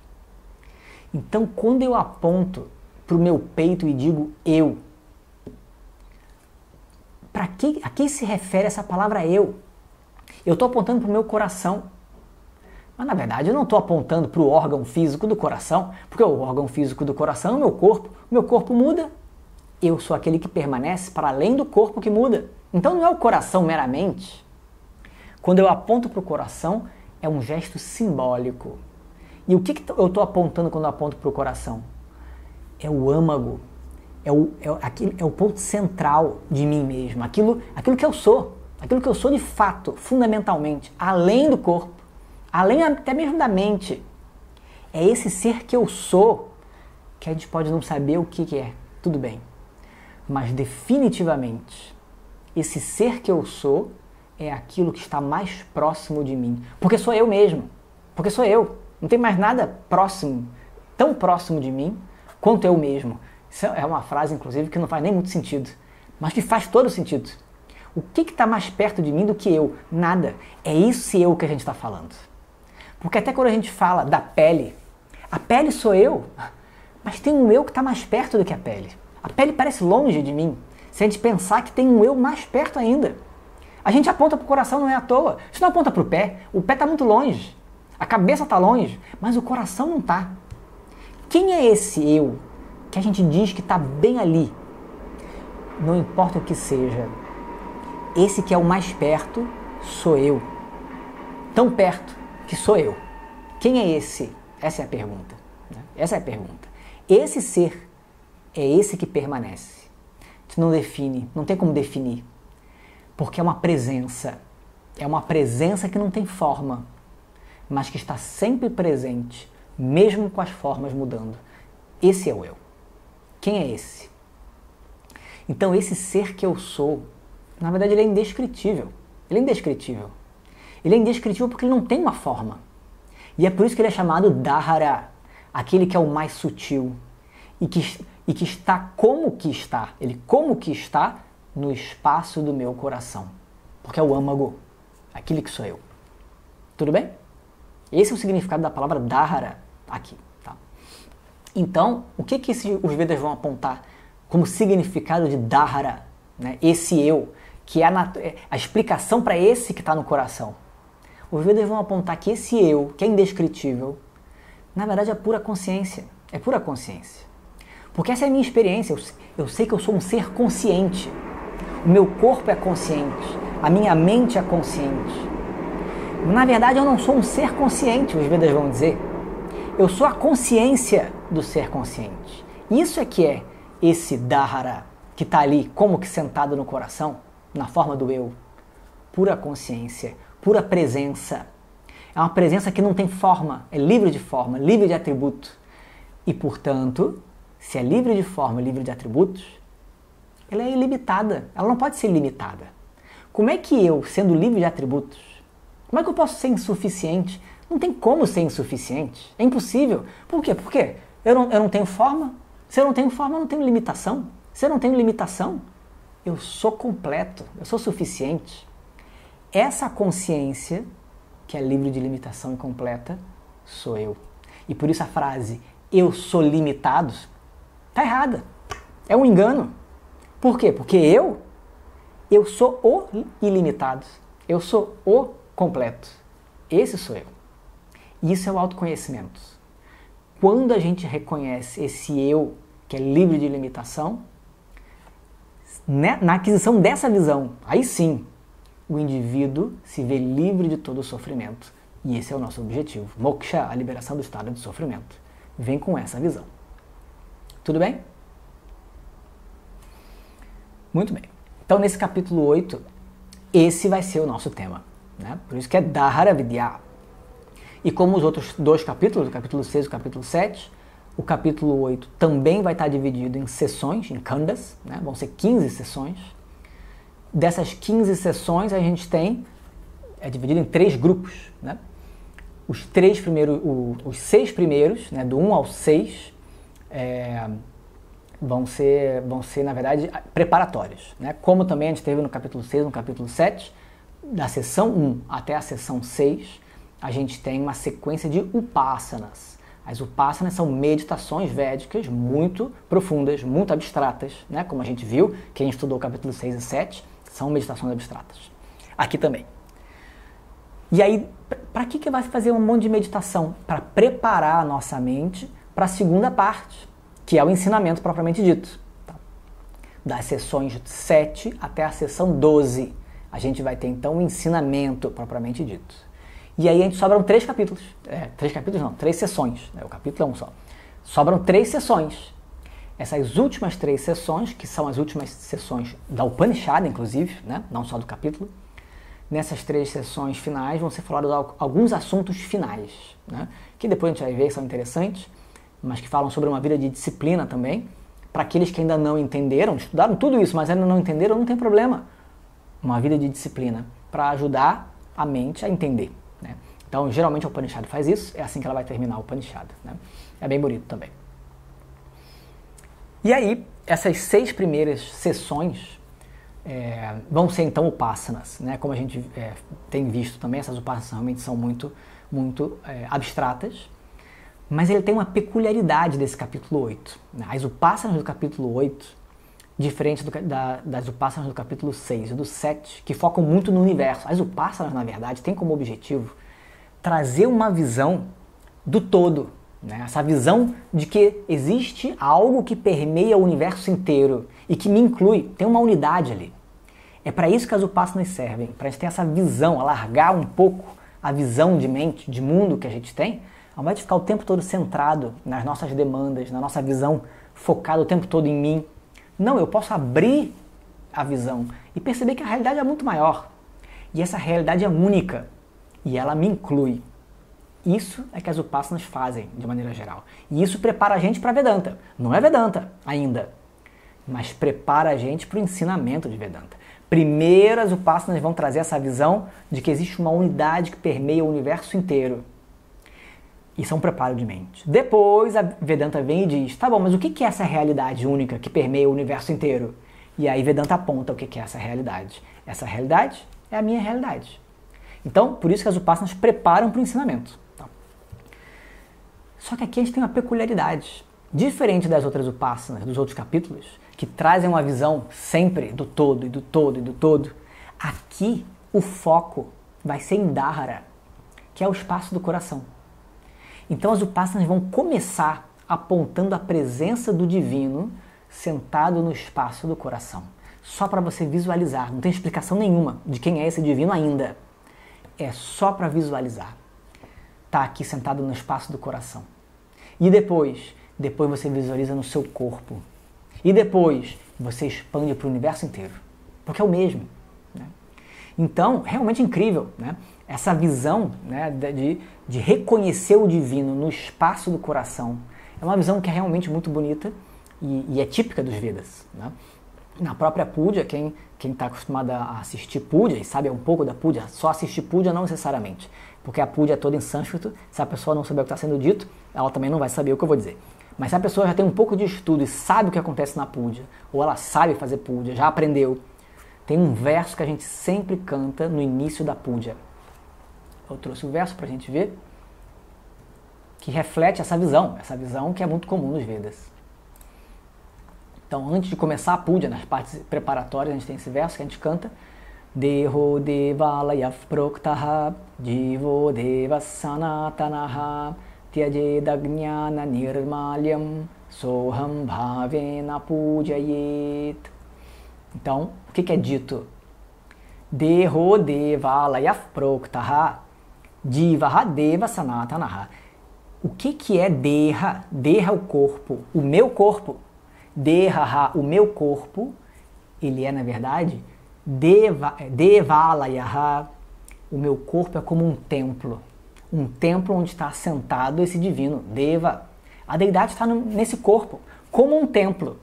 Então, quando eu aponto para o meu peito e digo eu, a que se refere essa palavra eu? Eu estou apontando para o meu coração. Mas na verdade eu não estou apontando para o órgão físico do coração, porque o órgão físico do coração é o meu corpo. O meu corpo muda. Eu sou aquele que permanece para além do corpo que muda. Então não é o coração meramente. Quando eu aponto para o coração, é um gesto simbólico. E o que eu estou apontando quando eu aponto para o coração? É o âmago. É o ponto central de mim mesmo. Aquilo que eu sou. Aquilo que eu sou de fato, fundamentalmente, além do corpo. Além até mesmo da mente. É esse ser que eu sou, que a gente pode não saber o que é. Tudo bem. Mas definitivamente, esse ser que eu sou é aquilo que está mais próximo de mim. Porque sou eu mesmo. Porque sou eu. Não tem mais nada próximo, tão próximo de mim, quanto eu mesmo. Isso é uma frase, inclusive, que não faz nem muito sentido. Mas que faz todo sentido. O que está mais perto de mim do que eu? Nada. É esse eu que a gente está falando. Porque até quando a gente fala da pele, a pele sou eu, mas tem um eu que está mais perto do que a pele. A pele parece longe de mim, se a gente pensar que tem um eu mais perto ainda. A gente aponta para o coração, não é à toa. A gente não aponta para o pé está muito longe. A cabeça está longe, mas o coração não está. Quem é esse eu que a gente diz que está bem ali? Não importa o que seja, esse que é o mais perto sou eu. Tão perto que sou eu. Quem é esse? Essa é a pergunta. Né? Essa é a pergunta. Esse ser é esse que permanece. Tu não define, não tem como definir. Porque é uma presença. É uma presença que não tem forma, mas que está sempre presente, mesmo com as formas mudando. Esse é o eu. Quem é esse? Então esse ser que eu sou, na verdade ele é indescritível. Ele é indescritível. Ele é indescritível porque ele não tem uma forma. E é por isso que ele é chamado Dahara, aquele que é o mais sutil e que está como que está. Ele como que está no espaço do meu coração. Porque é o âmago, aquele que sou eu. Tudo bem? Esse é o significado da palavra Dahara aqui. Tá? Então, o que os Vedas vão apontar como significado de Dahara? Né? Esse eu, que é a explicação para esse que está no coração. Os Vedas vão apontar que esse eu, que é indescritível, na verdade é pura consciência. É pura consciência. Porque essa é a minha experiência. Eu sei que eu sou um ser consciente. O meu corpo é consciente. A minha mente é consciente. Na verdade, eu não sou um ser consciente, os Vedas vão dizer. Eu sou a consciência do ser consciente. Isso é que é esse Dahara, que está ali como que sentado no coração, na forma do eu. Pura consciência, pura presença. É uma presença que não tem forma, é livre de forma, livre de atributo. E, portanto, se é livre de forma, livre de atributos, ela é ilimitada, ela não pode ser limitada. Como é que eu, sendo livre de atributos, como é que eu posso ser insuficiente? Não tem como ser insuficiente, é impossível. Por quê? Porque eu não tenho forma. Se eu não tenho forma, eu não tenho limitação. Se eu não tenho limitação, eu sou completo, eu sou suficiente. Essa consciência, que é livre de limitação e completa, sou eu. E por isso a frase, eu sou limitado, está errada. É um engano. Por quê? Porque eu sou o ilimitado. Eu sou o completo. Esse sou eu. E isso é o autoconhecimento. Quando a gente reconhece esse eu, que é livre de limitação, na aquisição dessa visão, aí sim, o indivíduo se vê livre de todo o sofrimento. E esse é o nosso objetivo. Moksha, a liberação do estado de sofrimento. Vem com essa visão. Tudo bem? Muito bem. Então, nesse capítulo 8, esse vai ser o nosso tema. Né? Por isso que é Dahara Vidya. E como os outros dois capítulos, o capítulo 6 e o capítulo 7, o capítulo 8 também vai estar dividido em sessões, em kandas, né? Vão ser 15 sessões. Dessas 15 sessões a gente é dividido em 3 grupos. Né? Os 6 primeiros, né, do 1 ao 6, vão ser, na verdade, preparatórios. Né? Como também a gente teve no capítulo 6 e no capítulo 7, da sessão 1 até a sessão 6, a gente tem uma sequência de upasanas. As upasanas são meditações védicas muito profundas, muito abstratas, né? Como a gente viu, quem estudou o capítulo 6 e 7, são meditações abstratas. Aqui também. E aí, para que vai fazer um monte de meditação? Para preparar a nossa mente para a segunda parte, que é o ensinamento propriamente dito. Tá? Das sessões 7 até a sessão 12, a gente vai ter então o ensinamento propriamente dito. E aí a gente sobram 3 capítulos. 3 capítulos não, 3 sessões. Né? O capítulo é um só. Sobram 3 sessões. Essas últimas 3 sessões, que são as últimas sessões da Upanishad, inclusive, né? Não só do capítulo, nessas 3 sessões finais vão ser falados alguns assuntos finais, né? Que depois a gente vai ver que são interessantes, mas que falam sobre uma vida de disciplina também. Para aqueles que ainda não entenderam, estudaram tudo isso, mas ainda não entenderam, não tem problema. Uma vida de disciplina para ajudar a mente a entender. Né? Então, geralmente a Upanishad faz isso, é assim que ela vai terminar a Upanishad. Né? É bem bonito também. E aí, essas 6 primeiras sessões vão ser então upasanas. Né? Como a gente tem visto também, essas upasanas realmente são muito abstratas, mas ele tem uma peculiaridade desse capítulo 8. Né? As upasanas do capítulo 8, diferente das upasanas do capítulo 6 e do 7, que focam muito no universo. As upasanas, na verdade, têm como objetivo trazer uma visão do todo, né? Essa visão de que existe algo que permeia o universo inteiro e que me inclui, tem uma unidade ali. É para isso que as upassanas servem, para a gente ter essa visão, alargar um pouco a visão de mente, de mundo que a gente tem, ao invés de ficar o tempo todo centrado nas nossas demandas, na nossa visão, focado o tempo todo em mim. Não, eu posso abrir a visão e perceber que a realidade é muito maior. E essa realidade é única e ela me inclui. Isso é que as upassanas fazem, de maneira geral. E isso prepara a gente para Vedanta. Não é Vedanta ainda, mas prepara a gente para o ensinamento de Vedanta. Primeiro, as upassanas vão trazer essa visão de que existe uma unidade que permeia o universo inteiro. Isso é um preparo de mente. Depois, a Vedanta vem e diz, tá bom, mas o que é essa realidade única que permeia o universo inteiro? E aí Vedanta aponta o que é essa realidade. Essa realidade é a minha realidade. Então, por isso que as upassanas preparam para o ensinamento. Só que aqui a gente tem uma peculiaridade. Diferente das outras upassanas, dos outros capítulos, que trazem uma visão sempre do todo, e do todo, e do todo, aqui o foco vai ser em Dahara, que é o espaço do coração. Então as upassanas vão começar apontando a presença do divino sentado no espaço do coração. Só para você visualizar, não tem explicação nenhuma de quem é esse divino ainda. É só para visualizar. Está aqui sentado no espaço do coração. E depois você visualiza no seu corpo. E depois você expande para o universo inteiro. Porque é o mesmo. Né? Então, realmente incrível, né? Essa visão, né, de reconhecer o divino no espaço do coração. É uma visão que é realmente muito bonita e é típica dos Vedas. Né? Na própria Puja, quem está acostumado a assistir Puja e sabe um pouco da Puja, só assistir Puja não necessariamente. Porque a Puja é toda em sânscrito, se a pessoa não souber o que está sendo dito, ela também não vai saber o que eu vou dizer. Mas se a pessoa já tem um pouco de estudo e sabe o que acontece na Puja, ou ela sabe fazer Puja, já aprendeu, tem um verso que a gente sempre canta no início da Puja. Eu trouxe o verso para a gente ver, que reflete essa visão que é muito comum nos Vedas. Então, antes de começar a Puja, nas partes preparatórias, a gente tem esse verso que a gente canta, Deho devalaya proktaha, jivo deva sanatanaha, tyajeda nirmalyam, soham bhavena pujayet. Então, o que é dito? Deho devalaya proktaha, jivaha deva sanatanaha. O que é Deha? Deha é o corpo, o meu corpo. Deha, o meu corpo, ele é, na verdade, Devalayaha, o meu corpo é como um templo onde está assentado esse divino, Deva. A deidade está nesse corpo, como um templo.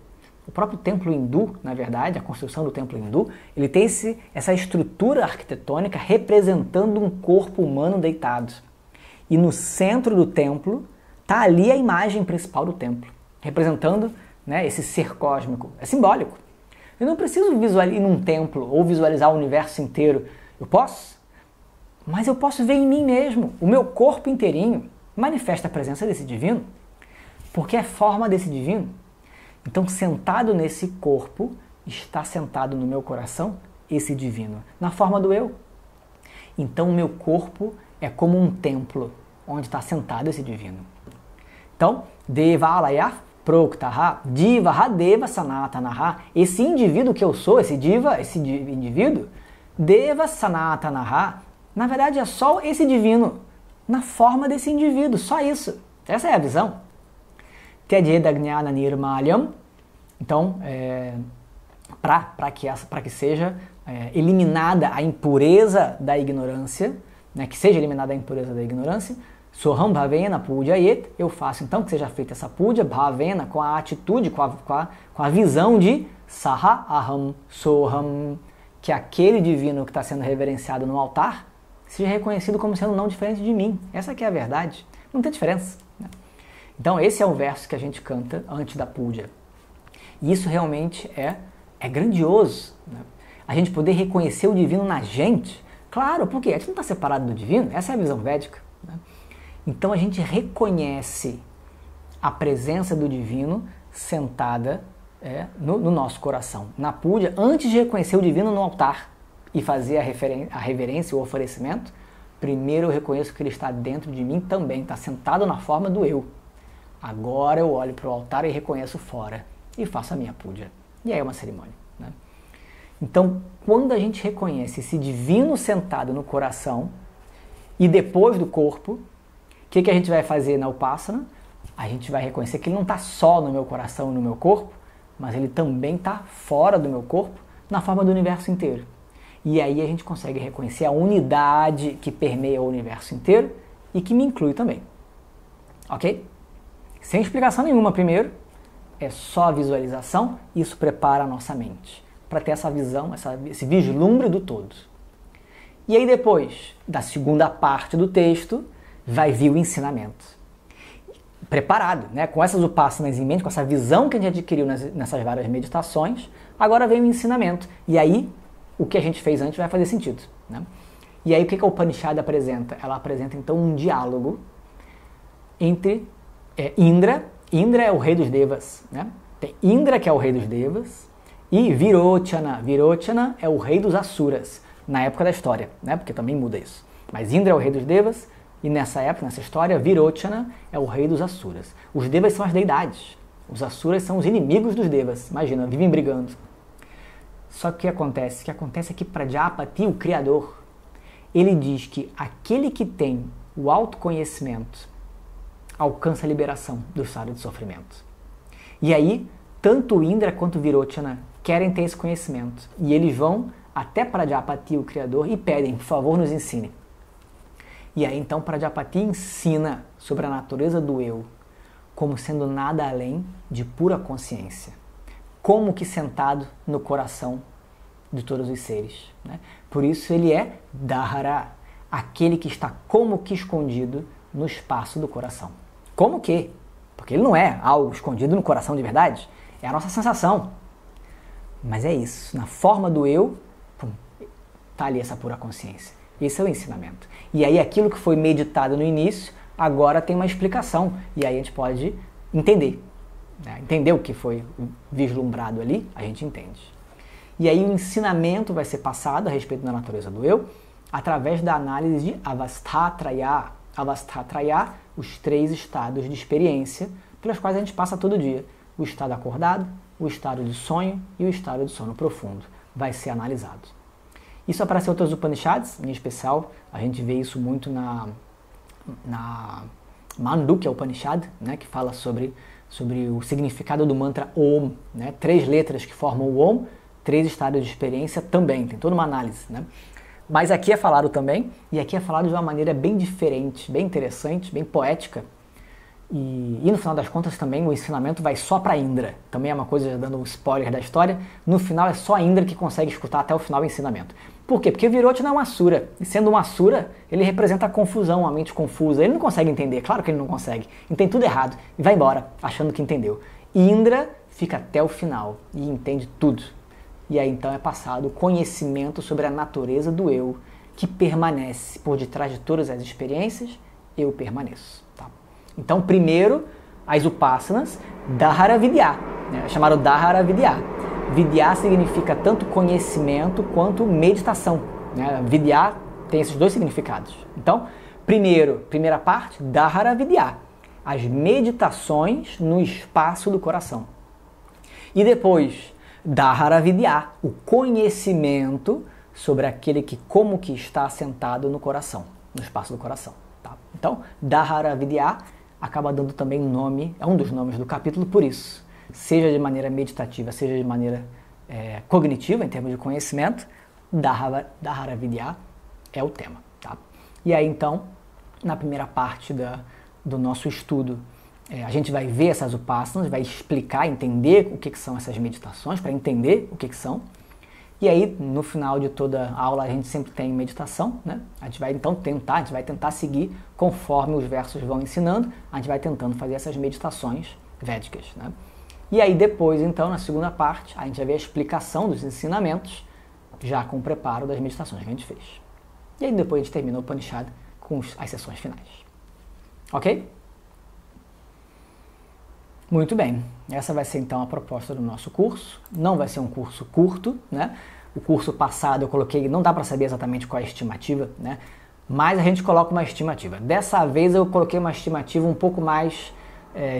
O próprio templo hindu, na verdade, a construção do templo hindu, ele tem essa estrutura arquitetônica representando um corpo humano deitado. E no centro do templo está ali a imagem principal do templo, representando, né, esse ser cósmico. É simbólico. Eu não preciso ir num templo ou visualizar o universo inteiro. Eu posso, mas eu posso ver em mim mesmo. O meu corpo inteirinho manifesta a presença desse divino, porque é forma desse divino. Então, sentado nesse corpo, está sentado no meu coração esse divino, na forma do eu. Então, o meu corpo é como um templo onde está sentado esse divino. Então, Devalaya Proktaha, Diva Deva Sanatanaha, esse indivíduo que eu sou, esse indivíduo, Deva Sanatanaha, na verdade é só esse divino, na forma desse indivíduo, só isso. Essa é a visão. Tyajeda Gnana Nirmalyam, então, para que seja eliminada a impureza da ignorância, né, que seja eliminada a impureza da ignorância, Soham Bhavena Pujayet, eu faço então que seja feita essa puja, Bhavena, com a atitude, com a visão de Saha Aham Soham, que aquele divino que está sendo reverenciado no altar seja reconhecido como sendo não diferente de mim. Essa que é a verdade, não tem diferença. Né? Então esse é o verso que a gente canta antes da puja. E isso realmente é grandioso. Né? A gente poder reconhecer o divino na gente, claro, porque a gente não está separado do divino, essa é a visão védica. Né? Então a gente reconhece a presença do divino sentada no nosso coração. Na puja, antes de reconhecer o divino no altar e fazer a reverência, o oferecimento, primeiro eu reconheço que ele está dentro de mim também, está sentado na forma do eu. Agora eu olho para o altar e reconheço fora e faço a minha puja. E aí é uma cerimônia. Né? Então, quando a gente reconhece esse divino sentado no coração e depois do corpo, o que a gente vai fazer na Upasana? A gente vai reconhecer que ele não está só no meu coração e no meu corpo, mas ele também está fora do meu corpo, na forma do universo inteiro. E aí a gente consegue reconhecer a unidade que permeia o universo inteiro e que me inclui também. Ok? Sem explicação nenhuma primeiro, é só a visualização, isso prepara a nossa mente para ter essa visão, esse vislumbre do todo. E aí depois, da segunda parte do texto, vai vir o ensinamento. Preparado, né? Com essas upassanas em mente, com essa visão que a gente adquiriu nessas várias meditações, agora vem o ensinamento. E aí, o que a gente fez antes vai fazer sentido. Né? E aí, o que a Upanishad apresenta? Ela apresenta, então, um diálogo entre Indra. Indra é o rei dos Devas. Né? Tem Indra, que é o rei dos Devas, e Virochana. Virochana é o rei dos Asuras, na época da história, né? Porque também muda isso. Mas Indra é o rei dos Devas, e nessa época, nessa história, Virochana é o rei dos Asuras. Os Devas são as deidades. Os Asuras são os inimigos dos Devas. Imagina, vivem brigando. Só que o que acontece? O que acontece é que Prajapati, o Criador, ele diz que aquele que tem o autoconhecimento alcança a liberação do estado de sofrimento. E aí, tanto Indra quanto Virochana querem ter esse conhecimento. E eles vão até Prajapati, o Criador, e pedem, por favor, nos ensine. E aí então Prajapati ensina sobre a natureza do eu como sendo nada além de pura consciência, como que sentado no coração de todos os seres. Né? Por isso ele é Dahara, aquele que está como que escondido no espaço do coração. Como que? Porque ele não é algo escondido no coração de verdade, é a nossa sensação. Mas é isso, na forma do eu, está ali essa pura consciência. Esse é o ensinamento. E aí aquilo que foi meditado no início, agora tem uma explicação. E aí a gente pode entender. Né? Entender o que foi vislumbrado ali, a gente entende. E aí o ensinamento vai ser passado a respeito da natureza do eu, através da análise de Avasthatraya. Avasthatraya, os 3 estados de experiência, pelos quais a gente passa todo dia. O estado acordado, o estado de sonho e o estado de sono profundo. Vai ser analisado. Isso aparece em outras Upanishads, em especial, a gente vê isso muito na Mandukya Upanishad, né, que fala sobre o significado do mantra Om, né, 3 letras que formam o Om, 3 estados de experiência também, tem toda uma análise. Né? Mas aqui é falado também, e aqui é falado de uma maneira bem diferente, bem interessante, bem poética, e no final das contas também o ensinamento vai só para Indra, também é uma coisa, já dando um spoiler da história, no final é só Indra que consegue escutar até o final o ensinamento. Por quê? Porque Virochana é um Asura, e sendo um Asura, ele representa a confusão, a mente confusa, ele não consegue entender, claro que ele não consegue, entende tudo errado, e vai embora, achando que entendeu. Indra fica até o final, e entende tudo. E aí então é passado o conhecimento sobre a natureza do eu, que permanece por detrás de todas as experiências, eu permaneço. Tá? Então primeiro, as Upassanas, Dahara Vidya, né? Chamaram Dahara Vidya. Vidya significa tanto conhecimento quanto meditação. Né? Vidya tem esses 2 significados. Então, primeira parte, Dahara Vidya, as meditações no espaço do coração. E depois, Dahara Vidya, o conhecimento sobre aquele que como que está assentado no coração, no espaço do coração. Tá? Então, Dahara Vidya acaba dando também nome, é um dos nomes do capítulo por isso. Seja de maneira meditativa, seja de maneira cognitiva, em termos de conhecimento, Dahara Vidya é o tema. Tá? E aí, então, na primeira parte do nosso estudo, a gente vai ver essas upassanas, vai explicar, entender o que são essas meditações, para entender o que são. E aí, no final de toda a aula, a gente sempre tem meditação, né? A gente vai então tentar seguir conforme os versos vão ensinando, a gente vai tentando fazer essas meditações védicas, né? E aí depois, então, na segunda parte, a gente vai ver a explicação dos ensinamentos, já com o preparo das meditações que a gente fez. E aí depois a gente termina o Upanishad com as sessões finais. Ok? Muito bem, essa vai ser então a proposta do nosso curso. Não vai ser um curso curto, né? O curso passado eu coloquei, não dá para saber exatamente qual é a estimativa, né? Mas a gente coloca uma estimativa. Dessa vez eu coloquei uma estimativa um pouco mais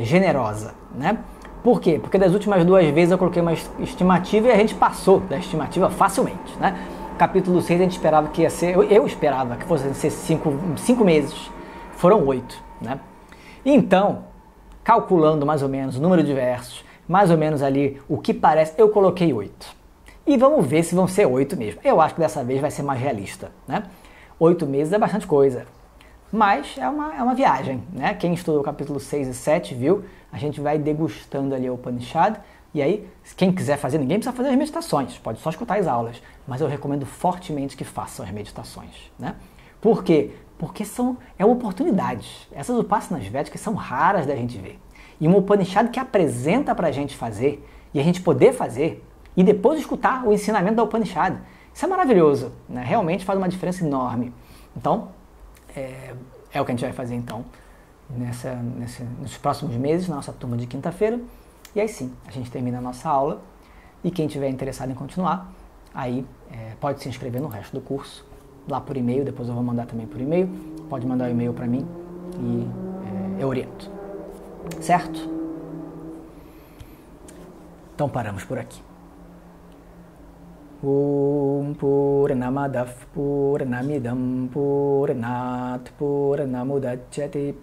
generosa, né? Por quê? Porque das últimas 2 vezes eu coloquei uma estimativa e a gente passou da estimativa facilmente, né? Capítulo 6 a gente esperava que ia ser, eu esperava que fosse ser 5 meses, foram 8, né? Então, calculando mais ou menos o número de versos, mais ou menos ali o que parece, eu coloquei 8. E vamos ver se vão ser 8 mesmo. Eu acho que dessa vez vai ser mais realista, né? 8 meses é bastante coisa, mas é uma viagem, né? Quem estudou o capítulo 6 e 7 viu, a gente vai degustando ali o Upanishad, e aí, quem quiser fazer, ninguém precisa fazer as meditações, pode só escutar as aulas, mas eu recomendo fortemente que façam as meditações, né? Por quê? Porque é uma oportunidade. Essas upassanas védicas são raras da gente ver. E uma Upanishad que apresenta pra gente fazer, e a gente poder fazer, e depois escutar o ensinamento da Upanishad. Isso é maravilhoso, né? Realmente faz uma diferença enorme. Então, é o que a gente vai fazer então nos próximos meses, na nossa turma de quinta-feira. E aí sim, a gente termina a nossa aula. E quem tiver interessado em continuar, aí pode se inscrever no resto do curso, lá por e-mail, depois eu vou mandar também por e-mail. Pode mandar o e-mail para mim e eu oriento. Certo? Então paramos por aqui. Om Purnamadav Purnamidam Purnat Purnamudachyate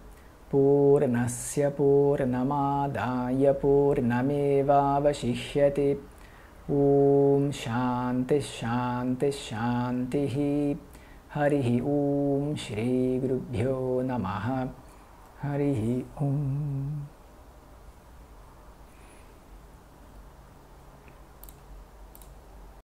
Purnasya Purnamadaya Purnameva Vashishyate. Om Shanti Shanti Shanti Harihi Om Shri Gurubhyo Namaha Harihi Om.